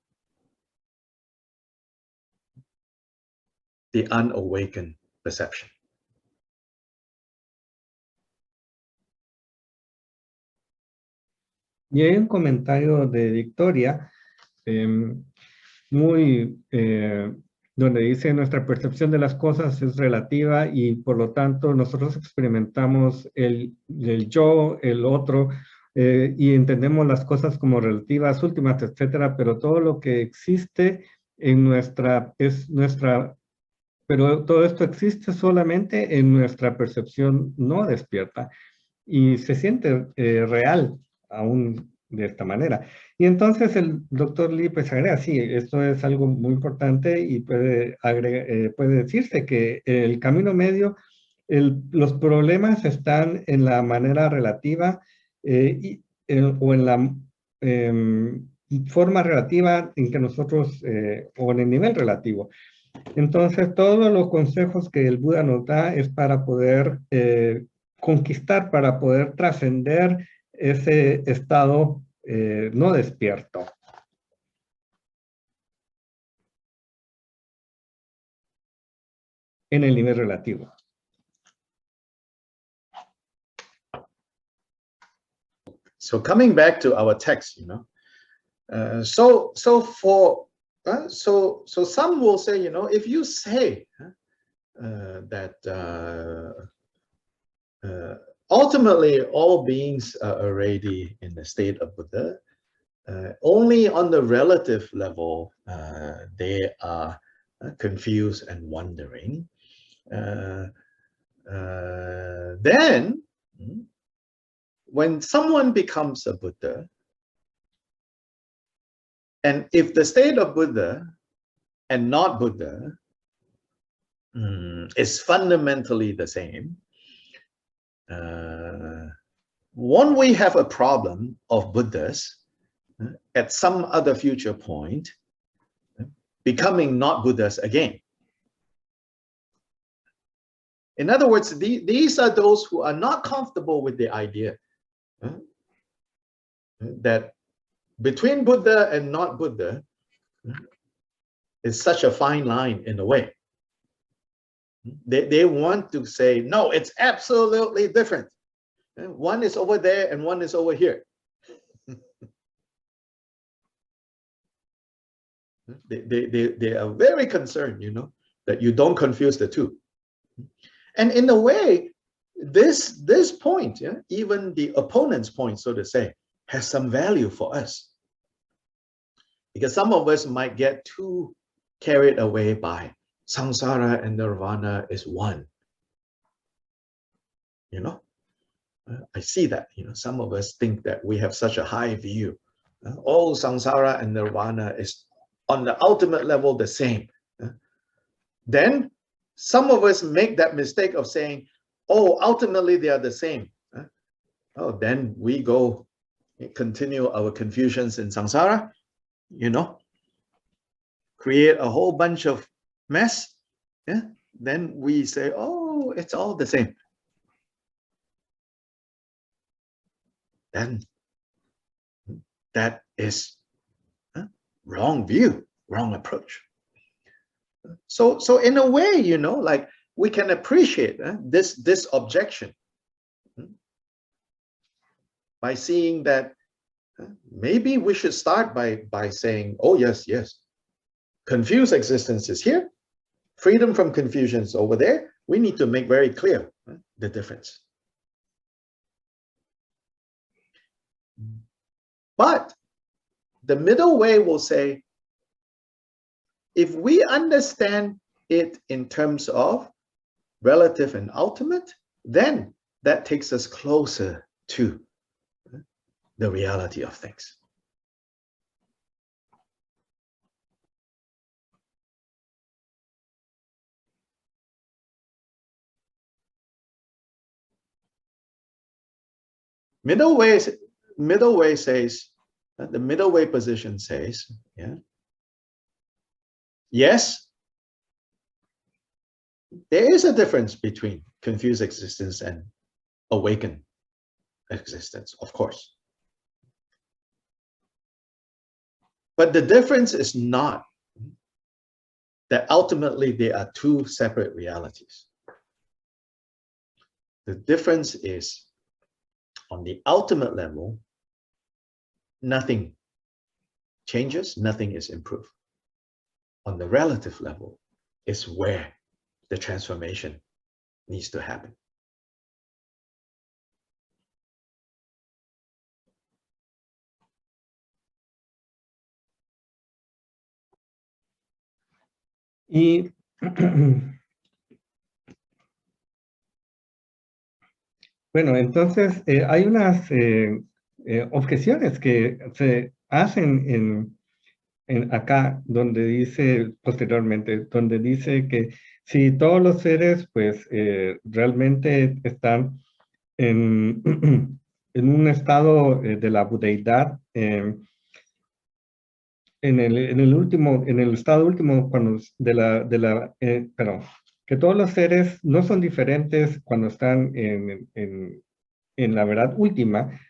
the unawakened perception. Y hay un comentario de Victoria donde dice: nuestra percepción de las cosas es relativa y por lo tanto nosotros experimentamos el yo, el otro, y entendemos las cosas como relativas, últimas, etcétera, pero todo lo que existe pero todo esto existe solamente en nuestra percepción no despierta y se siente real aún de esta manera. Y entonces el doctor Lee pues agrega, sí, esto es algo muy importante y puede decirse que el camino medio, los problemas están en la manera relativa o en la forma relativa en que nosotros, o en el nivel relativo. Entonces, todos los consejos que el Buda nos da es para poder conquistar, para poder trascender ese estado no despierto. En el nivel relativo. So coming back to our text, so some will say, if you say that ultimately all beings are already in the state of Buddha, only on the relative level they are confused and wondering, then when someone becomes a Buddha, and if the state of Buddha and not Buddha is fundamentally the same, won't we have a problem of Buddhas at some other future point becoming not Buddhas again? In other words, these are those who are not comfortable with the idea that between Buddha and not Buddha is such a fine line in a way. They want to say, no, it's absolutely different. One is over there and one is over here. They are very concerned, that you don't confuse the two. And in a way, this point, even the opponent's point, so to say, has some value for us. Because some of us might get too carried away by samsara and nirvana is one. you know. I see that, you know, some of us think that we have such a high view. All samsara and nirvana is on the ultimate level the same. Then some of us make that mistake of saying, oh, ultimately they are the same. Oh, then we go continue our confusions in samsara, you know, create a whole bunch of mess. Yeah. Then we say, oh, it's all the same. Then that is wrong view, wrong approach. So in a way, you know, like we can appreciate this objection by seeing that maybe we should start by saying, oh, yes, confused existence is here, freedom from confusion is over there. We need to make very clear the difference. But the middle way will say, if we understand it in terms of relative and ultimate, then that takes us closer to the reality of things. Middle way says, the middle way position says, yes, there is a difference between confused existence and awakened existence, of course. But the difference is not that ultimately they are two separate realities. The difference is, on the ultimate level, nothing changes, nothing is improved. On the relative level is where the transformation needs to happen. Y bueno, entonces hay unas objeciones que se hacen acá, donde dice posteriormente, donde dice que si todos los seres pues realmente están en, en un estado de la budeidad, en el estado último, cuando perdón, que todos los seres no son diferentes cuando están en la verdad última,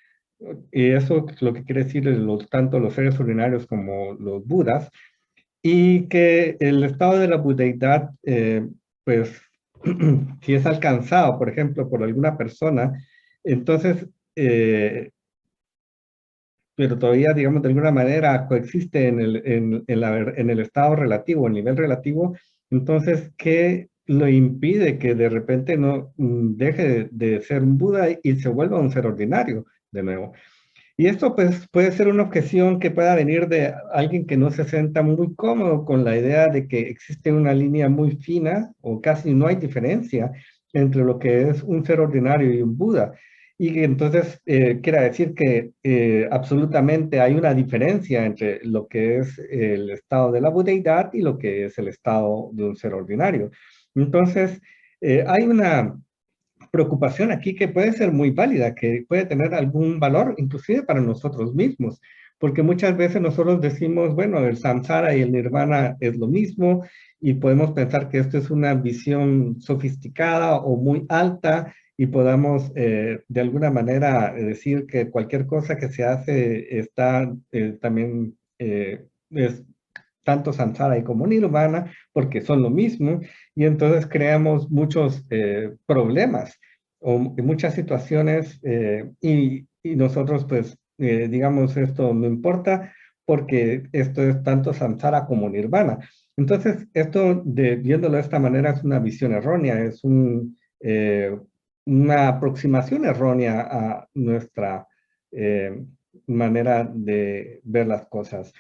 y eso lo que quiere decir es tanto los seres ordinarios como los budas, y que el estado de la budeidad, pues, si es alcanzado, por ejemplo, por alguna persona, entonces, pero todavía, digamos, de alguna manera coexiste en el estado relativo, el nivel relativo, entonces, ¿qué lo impide que de repente no deje de ser un Buda y se vuelva un ser ordinario de nuevo? Y esto pues puede ser una objeción que pueda venir de alguien que no se sienta muy cómodo con la idea de que existe una línea muy fina o casi no hay diferencia entre lo que es un ser ordinario y un Buda. Y que entonces quiere decir que absolutamente hay una diferencia entre lo que es el estado de la budeidad y lo que es el estado de un ser ordinario. Entonces hay una preocupación aquí que puede ser muy válida, que puede tener algún valor inclusive para nosotros mismos, porque muchas veces nosotros decimos, bueno, el samsara y el nirvana es lo mismo, y podemos pensar que esto es una visión sofisticada o muy alta, y podamos de alguna manera decir que cualquier cosa que se hace está también es tanto samsara y como nirvana, porque son lo mismo, y entonces creamos muchos problemas o muchas situaciones y nosotros pues digamos esto no importa porque esto es tanto samsara como nirvana. Entonces esto viéndolo de esta manera es una visión errónea, es una aproximación errónea a nuestra manera de ver las cosas.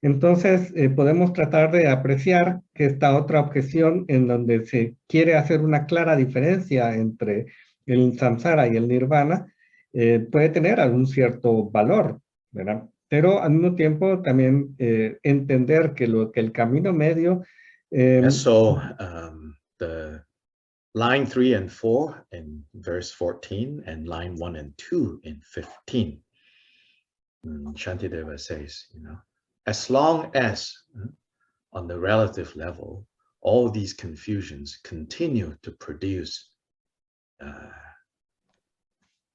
Entonces, podemos tratar de apreciar que esta otra objeción en donde se quiere hacer una clara diferencia entre el samsara y el nirvana puede tener algún cierto valor, ¿verdad? Pero al mismo tiempo también entender que el camino medio... So the line 3 and 4 in verse 14 and line 1 and 2 in 15, Shantideva says, as long as on the relative level, all these confusions continue to produce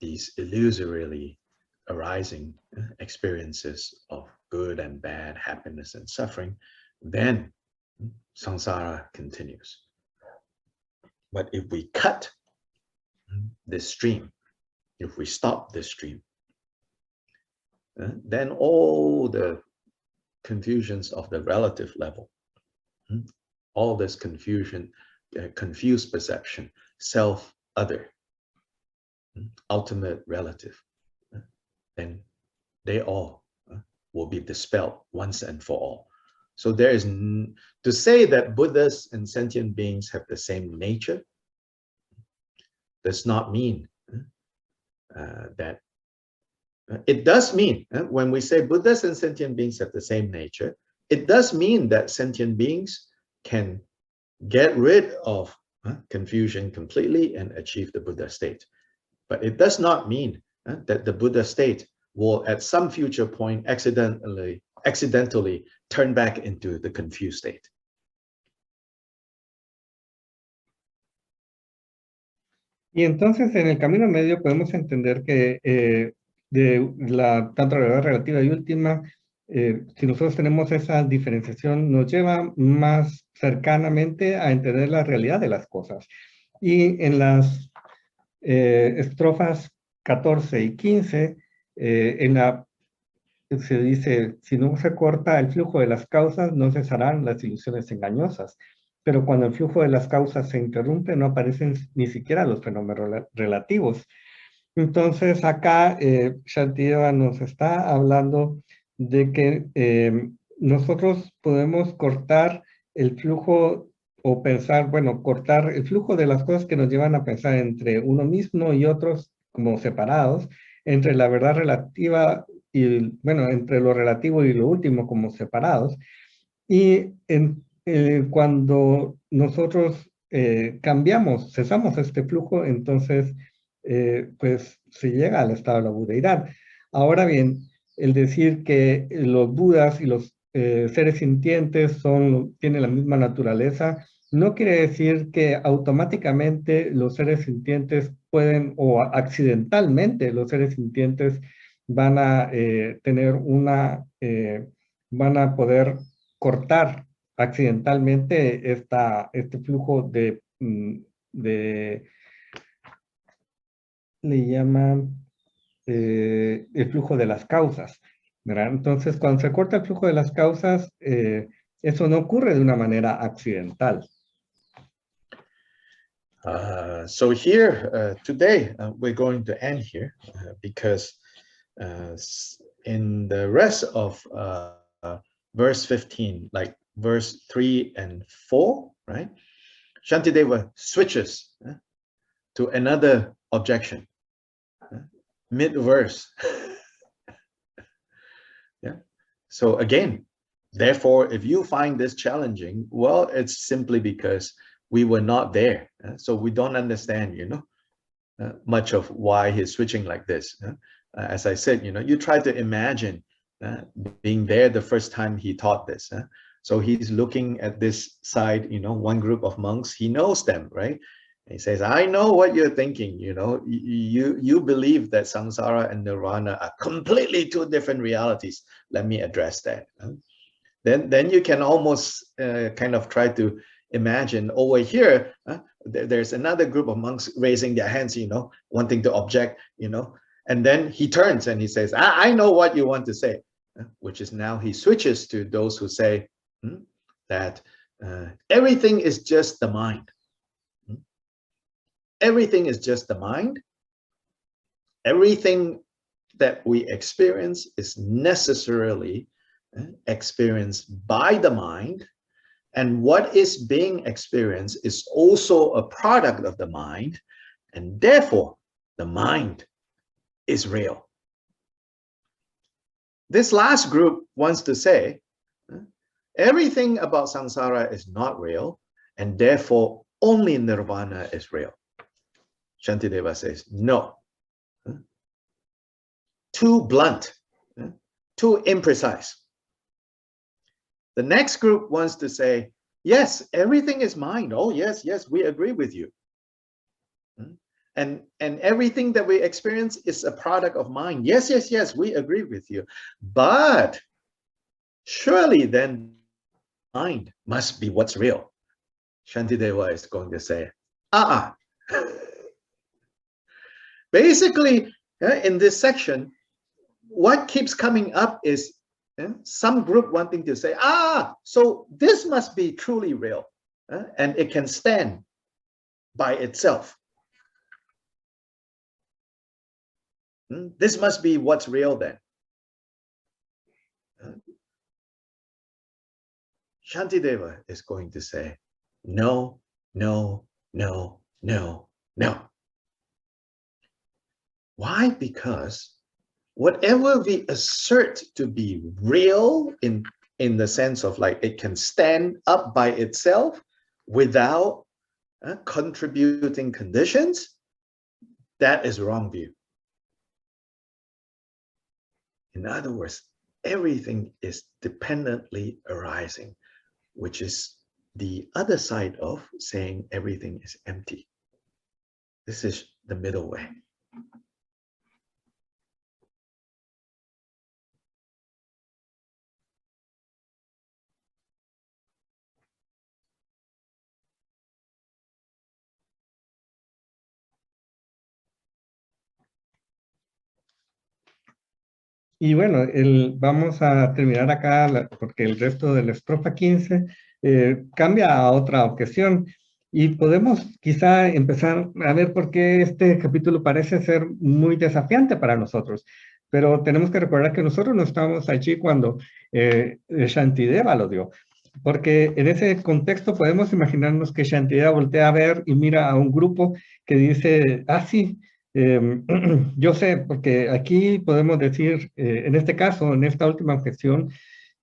these illusorily arising experiences of good and bad, happiness and suffering, then samsara continues. But if we cut this stream, if we stop this stream, then all the confusions of the relative level, all this confusion, confused perception, self, other, ultimate, relative, then they all will be dispelled once and for all. So there is, to say that Buddhas and sentient beings have the same nature does not mean that, it does mean, when we say Buddhas and sentient beings have the same nature, it does mean that sentient beings can get rid of confusion completely and achieve the Buddha state. But it does not mean that the Buddha state will at some future point accidentally turn back into the confused state. Y entonces en el camino medio podemos entender que tanto la verdad relativa y última, si nosotros tenemos esa diferenciación, nos lleva más cercanamente a entender la realidad de las cosas. Y en las estrofas 14 y 15, se dice, si no se corta el flujo de las causas, no cesarán las ilusiones engañosas. Pero cuando el flujo de las causas se interrumpe, no aparecen ni siquiera los fenómenos relativos. Entonces, acá Shantideva nos está hablando de que nosotros podemos cortar el flujo o pensar, bueno, cortar el flujo de las cosas que nos llevan a pensar entre uno mismo y otros como separados, entre la verdad relativa y, bueno, entre lo relativo y lo último como separados. Y cuando nosotros cesamos este flujo, entonces pues se llega al estado de la budeidad. Ahora bien, el decir que los budas y los seres sintientes tienen la misma naturaleza, no quiere decir que automáticamente los seres sintientes pueden, o accidentalmente los seres sintientes van a van a poder cortar accidentalmente este flujo le llaman el flujo de las causas, ¿verdad? Entonces, cuando se corta el flujo de las causas, eso no ocurre de una manera accidental. So here, today, we're going to end here because in the rest of verse 15, like verse 3 and 4, right? Shantideva switches to another objection, mid-verse. Yeah. So again, therefore, if you find this challenging, well, it's simply because we were not there. So we don't understand, much of why he's switching like this. As I said, you try to imagine being there the first time he taught this. So he's looking at this side, one group of monks, he knows them, right? And he says, I know what you're thinking, you believe that samsara and nirvana are completely two different realities. Let me address that. Then you can almost kind of try to imagine over here, there's another group of monks raising their hands, wanting to object, and then he turns and he says, I know what you want to say, which is now he switches to those who say that everything is just the mind. Everything is just the mind. Everything that we experience is necessarily experienced by the mind. And what is being experienced is also a product of the mind. and therefore the mind is real. This last group wants to say everything about samsara is not real, and therefore only nirvana is real. Shantideva says, no. Too blunt, too imprecise. The next group wants to say, yes, everything is mind. Oh, yes, yes, we agree with you. And everything that we experience is a product of mind. Yes, yes, yes, we agree with you. But surely then mind must be what's real. Shantideva is going to say, Basically, in this section, what keeps coming up is some group wanting to say, so this must be truly real, and it can stand by itself. This must be what's real then. Shantideva is going to say, no, no, no, no, no. Why? Because whatever we assert to be real in the sense of like it can stand up by itself without contributing conditions, that is wrong view. In other words, everything is dependently arising, which is the other side of saying everything is empty. This is the middle way. Y bueno, vamos a terminar acá porque el resto de la estrofa 15 cambia a otra objeción. Y podemos quizá empezar a ver por qué este capítulo parece ser muy desafiante para nosotros. Pero tenemos que recordar que nosotros no estábamos allí cuando Shantideva lo dio. Porque en ese contexto podemos imaginarnos que Shantideva voltea a ver y mira a un grupo que dice, sí, yo sé, porque aquí podemos decir, en este caso, en esta última objeción,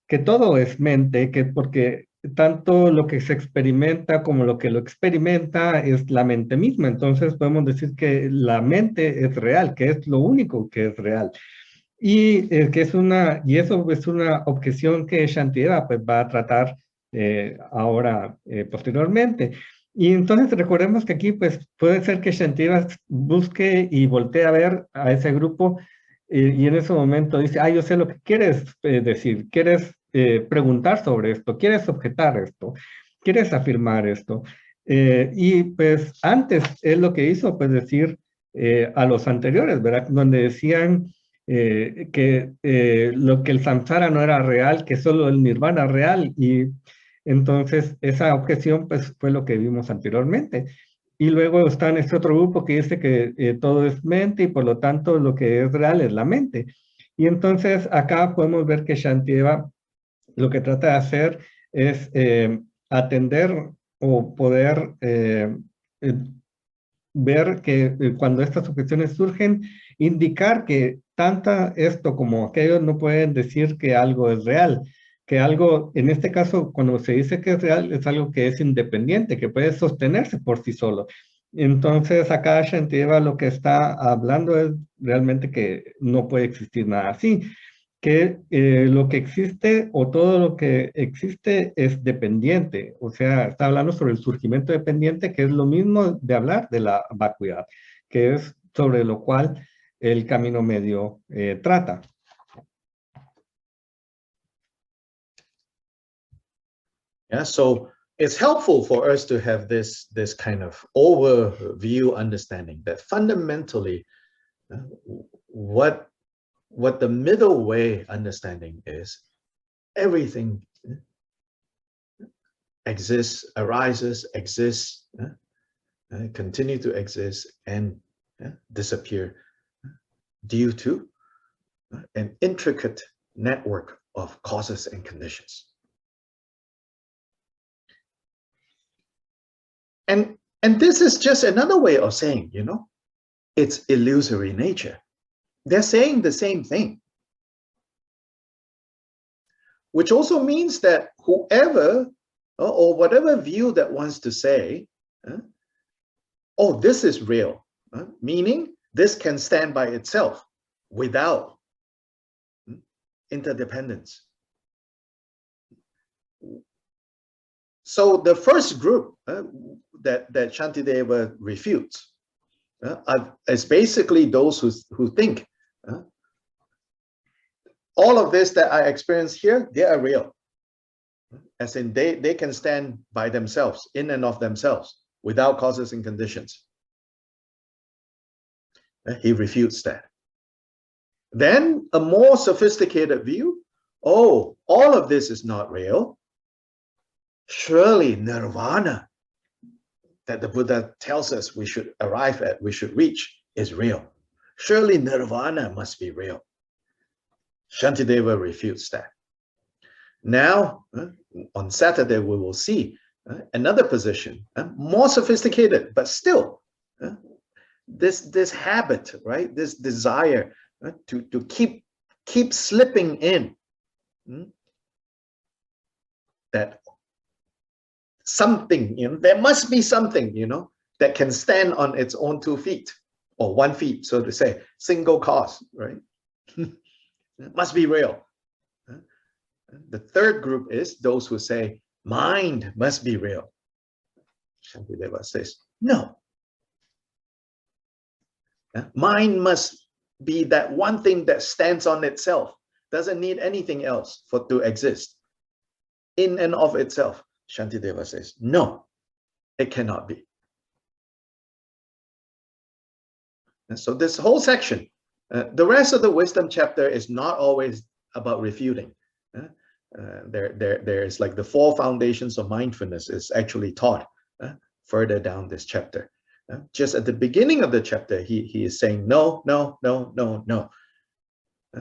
que todo es mente, que porque tanto lo que se experimenta como lo que lo experimenta es la mente misma. Entonces podemos decir que la mente es real, que es lo único que es real. Y, eso es una objeción que Shantideva pues, va a tratar ahora posteriormente. Y entonces recordemos que aquí pues puede ser que Shantideva busque y voltee a ver a ese grupo y en ese momento dice, yo sé lo que quieres decir, quieres preguntar sobre esto, quieres objetar esto, quieres afirmar esto. Y pues antes él lo que hizo pues decir a los anteriores, ¿verdad? Donde decían que lo que el samsara no era real, que solo el nirvana real, y entonces esa objeción pues fue lo que vimos anteriormente. Y luego está en este otro grupo que dice que todo es mente y por lo tanto lo que es real es la mente. Y entonces acá podemos ver que Shantideva lo que trata de hacer es atender o poder ver que cuando estas objeciones surgen, indicar que tanto esto como aquello no pueden decir que algo es real, que algo, en este caso, cuando se dice que es real, es algo que es independiente, que puede sostenerse por sí solo. Entonces, acá Shantideva lo que está hablando es realmente que no puede existir nada así, que lo que existe o todo lo que existe es dependiente. O sea, está hablando sobre el surgimiento dependiente, que es lo mismo de hablar de la vacuidad, que es sobre lo cual el camino medio trata. Yeah, so it's helpful for us to have this kind of overview understanding that fundamentally what the middle way understanding is, everything exists, arises, exists, continue to exist and disappear due to an intricate network of causes and conditions. And this is just another way of saying, you know, it's illusory nature. They're saying the same thing. Which also means that whoever or whatever view that wants to say, oh, this is real, meaning this can stand by itself without interdependence. So the first group that Shantideva refutes is basically those who think all of this that I experience here, they are real. As in they can stand by themselves, in and of themselves, without causes and conditions. He refutes that. Then a more sophisticated view, oh, all of this is not real. Surely nirvana that the Buddha tells us we should arrive at, we should reach, is real. Surely nirvana must be real. Shantideva refutes that. Now, on Saturday, we will see another position, more sophisticated, but still, this habit, right? This desire to keep slipping in that something, you know, there must be something, you know, that can stand on its own 2 feet or 1 feet, so to say, single cause, right? It must be real. The third group is those who say mind must be real. Shantideva says, no. Mind must be that one thing that stands on itself, doesn't need anything else for to exist. In and of itself. Shantideva says, no, it cannot be. And so this whole section, the rest of the wisdom chapter is not always about refuting. There's like the 4 foundations of mindfulness is actually taught further down this chapter. Just at the beginning of the chapter, he is saying no, no, no, no, no.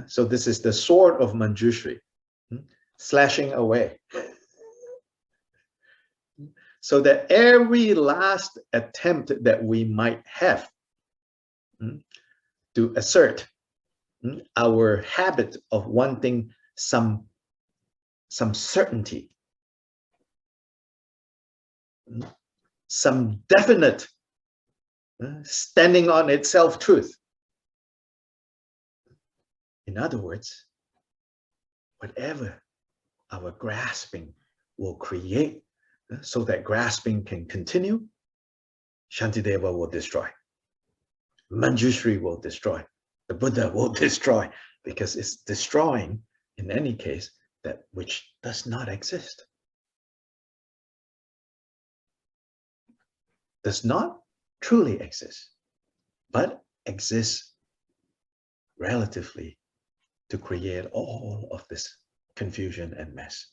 So this is the sword of Manjushri, slashing away. So that every last attempt that we might have to assert our habit of wanting some certainty, some definite standing on itself truth. In other words, whatever our grasping will create so that grasping can continue, Shantideva will destroy. Manjushri will destroy. The Buddha will destroy, because it's destroying, in any case, that which does not exist. Does not truly exist, but exists relatively to create all of this confusion and mess.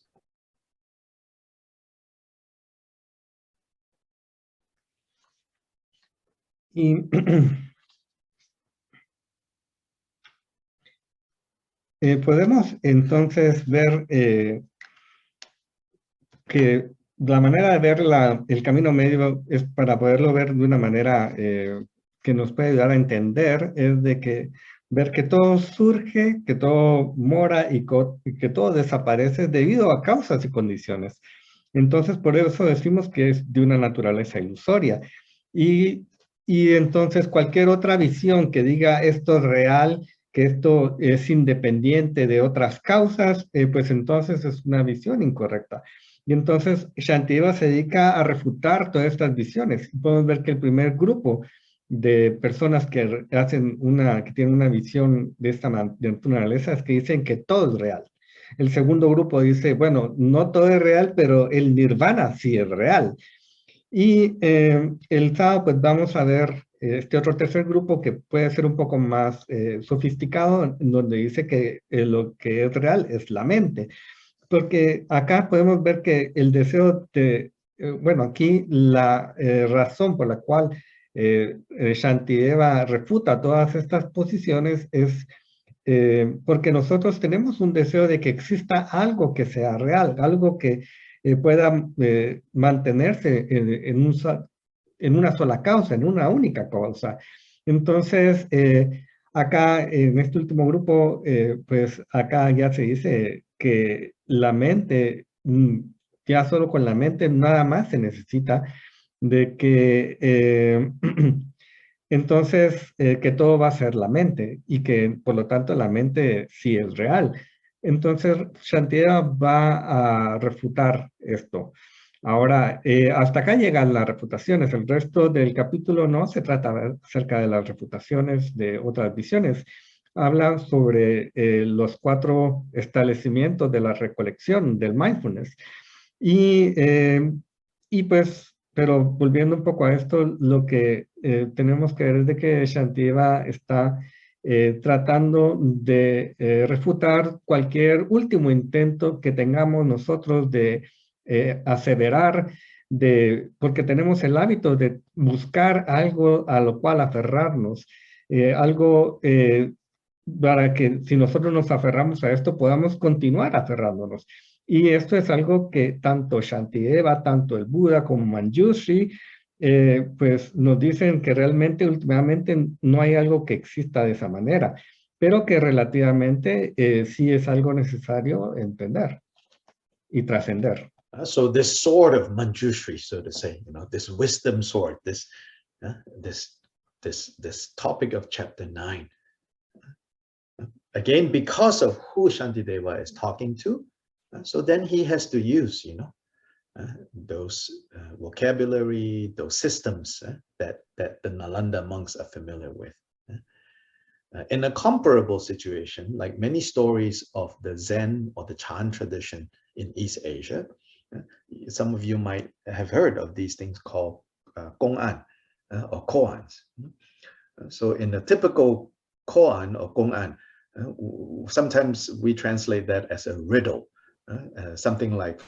Y podemos entonces ver que la manera de ver el camino medio es para poderlo ver de una manera que nos puede ayudar a entender, es de que ver que todo surge, que todo mora y que todo desaparece debido a causas y condiciones. Entonces, por eso decimos que es de una naturaleza ilusoria. Y entonces cualquier otra visión que diga esto es real, que esto es independiente de otras causas, pues entonces es una visión incorrecta. Y entonces Shantideva se dedica a refutar todas estas visiones. Podemos ver que el primer grupo de personas que tienen una visión de esta naturaleza es que dicen que todo es real. El segundo grupo dice, bueno, no todo es real, pero el nirvana sí es real. Y el sábado pues vamos a ver este otro tercer grupo que puede ser un poco más sofisticado, en donde dice que lo que es real es la mente. Porque acá podemos ver que el deseo de, bueno, aquí la razón por la cual Shantideva refuta todas estas posiciones es porque nosotros tenemos un deseo de que exista algo que sea real, algo que pueda mantenerse en una sola causa, en una única causa. Entonces, acá en este último grupo, pues acá ya se dice que la mente, ya solo con la mente nada más se necesita de que entonces que todo va a ser la mente y que por lo tanto la mente sí es real. Entonces Shantideva va a refutar esto. Ahora, hasta acá llegan las refutaciones. El resto del capítulo no se trata acerca de las refutaciones de otras visiones. Habla sobre los 4 establecimientos de la recolección del mindfulness. Y pues, pero volviendo un poco a esto, lo que tenemos que ver es de que Shantideva está tratando de refutar cualquier último intento que tengamos nosotros de aseverar, porque tenemos el hábito de buscar algo a lo cual aferrarnos, algo para que si nosotros nos aferramos a esto podamos continuar aferrándonos. Y esto es algo que tanto Shantideva, tanto el Buda como Manjushri, pues nos dicen que realmente últimamente no hay algo que exista de esa manera, pero que relativamente sí es algo necesario entender y trascender. So this sword of Manjushri, so to say, this wisdom sword, this topic of chapter 9. Again, because of who Shantideva is talking to, so then he has to use, those vocabulary, those systems that the Nalanda monks are familiar with. In a comparable situation, like many stories of the Zen or the Chan tradition in East Asia, some of you might have heard of these things called Koans or Koans. So in a typical Koan or Koan, sometimes we translate that as a riddle, something like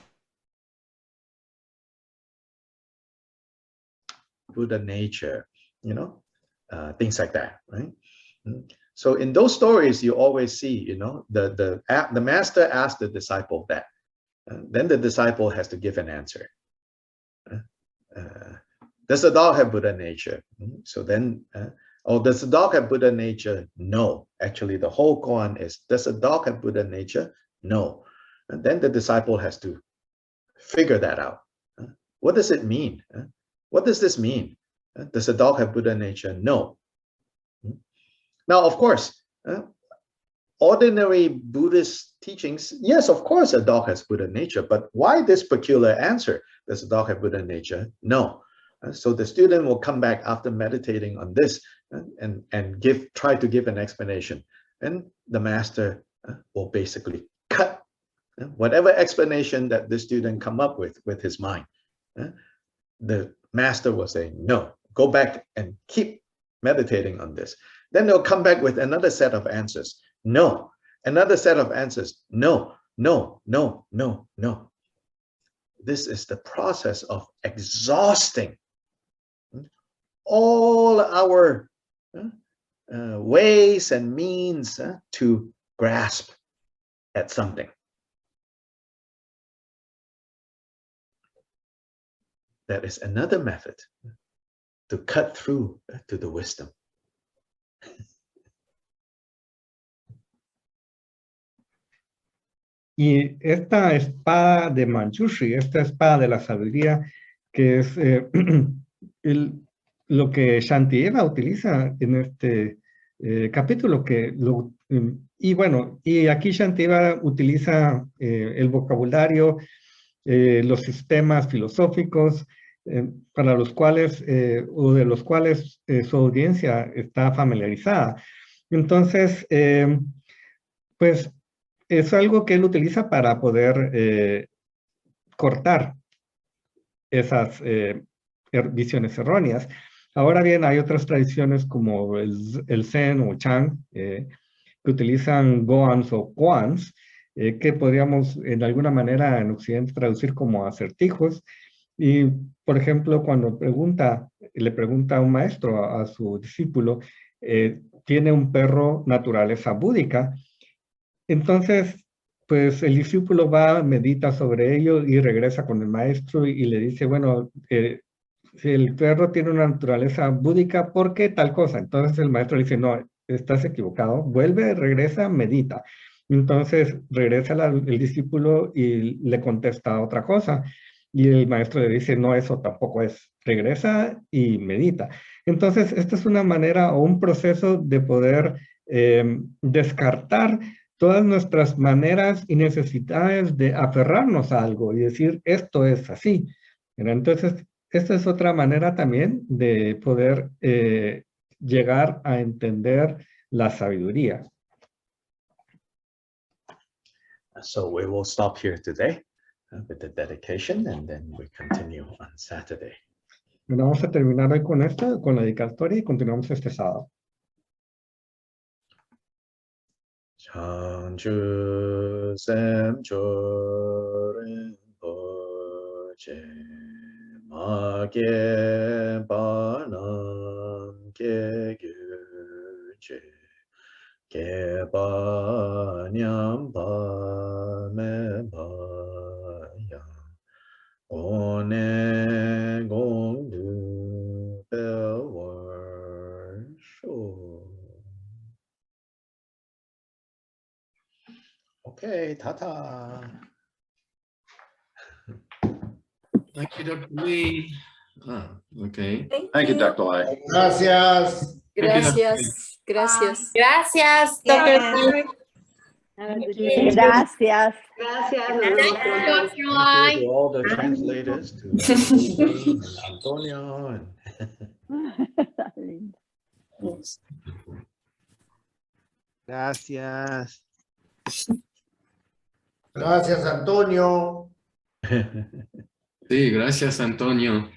Buddha nature, things like that, right? So in those stories, you always see, the master asked the disciple that. Then the disciple has to give an answer. Does the dog have Buddha nature? So then, does the dog have Buddha nature? No. Actually, the whole koan is, does the dog have Buddha nature? No. And then the disciple has to figure that out. What does it mean? What does this mean? Does the dog have Buddha nature? No. Now, of course, ordinary Buddhist teachings, yes, of course, a dog has Buddha nature, but why this peculiar answer? Does a dog have Buddha nature? No. So the student will come back after meditating on this and try to give an explanation. And the master will basically cut whatever explanation that the student come up with his mind. The master will say, no, go back and keep meditating on this. Then they'll come back with another set of answers. No, another set of answers. No, no, no, no, no. This is the process of exhausting all our ways and means to grasp at something. That is another method to cut through to the wisdom. Y esta espada de Manjushri, esta espada de la sabiduría, que es lo que Shantideva utiliza en este capítulo, y aquí Shantideva utiliza el vocabulario, los sistemas filosóficos para los cuales, o de los cuales su audiencia está familiarizada. Entonces, pues es algo que él utiliza para poder cortar esas visiones erróneas. Ahora bien, hay otras tradiciones como el Zen o Chan, que utilizan Goans o Koans, que podríamos en alguna manera en Occidente traducir como acertijos. Y, por ejemplo, cuando le pregunta a un maestro, a su discípulo, ¿tiene un perro naturaleza búdica? Entonces, pues el discípulo va, medita sobre ello y regresa con el maestro y le dice, bueno, si el perro tiene una naturaleza búdica, ¿por qué tal cosa? Entonces el maestro le dice, no, estás equivocado, vuelve, regresa, medita. Entonces regresa el discípulo y le contesta otra cosa. Y el maestro le dice, no, eso tampoco es. Regresa y medita. Entonces, esta es una manera o un proceso de poder descartar todas nuestras maneras y necesidades de aferrarnos a algo y decir, esto es así. Entonces, esta es otra manera también de poder llegar a entender la sabiduría. So we will stop here today with the dedication, and then we continue on Saturday. Bueno, vamos a terminar hoy con esto, con la dedicatoria, y continuamos este sábado. Chanchu sem choren poche ma ge ba nam ge gyuche ge ba nyam ba me ba ya one gong du bel war shu. Okay, ta-ta. Thank you, Dr. Lee. Okay. Thank you, Dr. Lai. Gracias. Gracias, gracias. Gracias, doctor. Gracias. Dr. To Lai. all the translators, to Antonio, and Gracias. Gracias, Antonio. Sí, gracias, Antonio.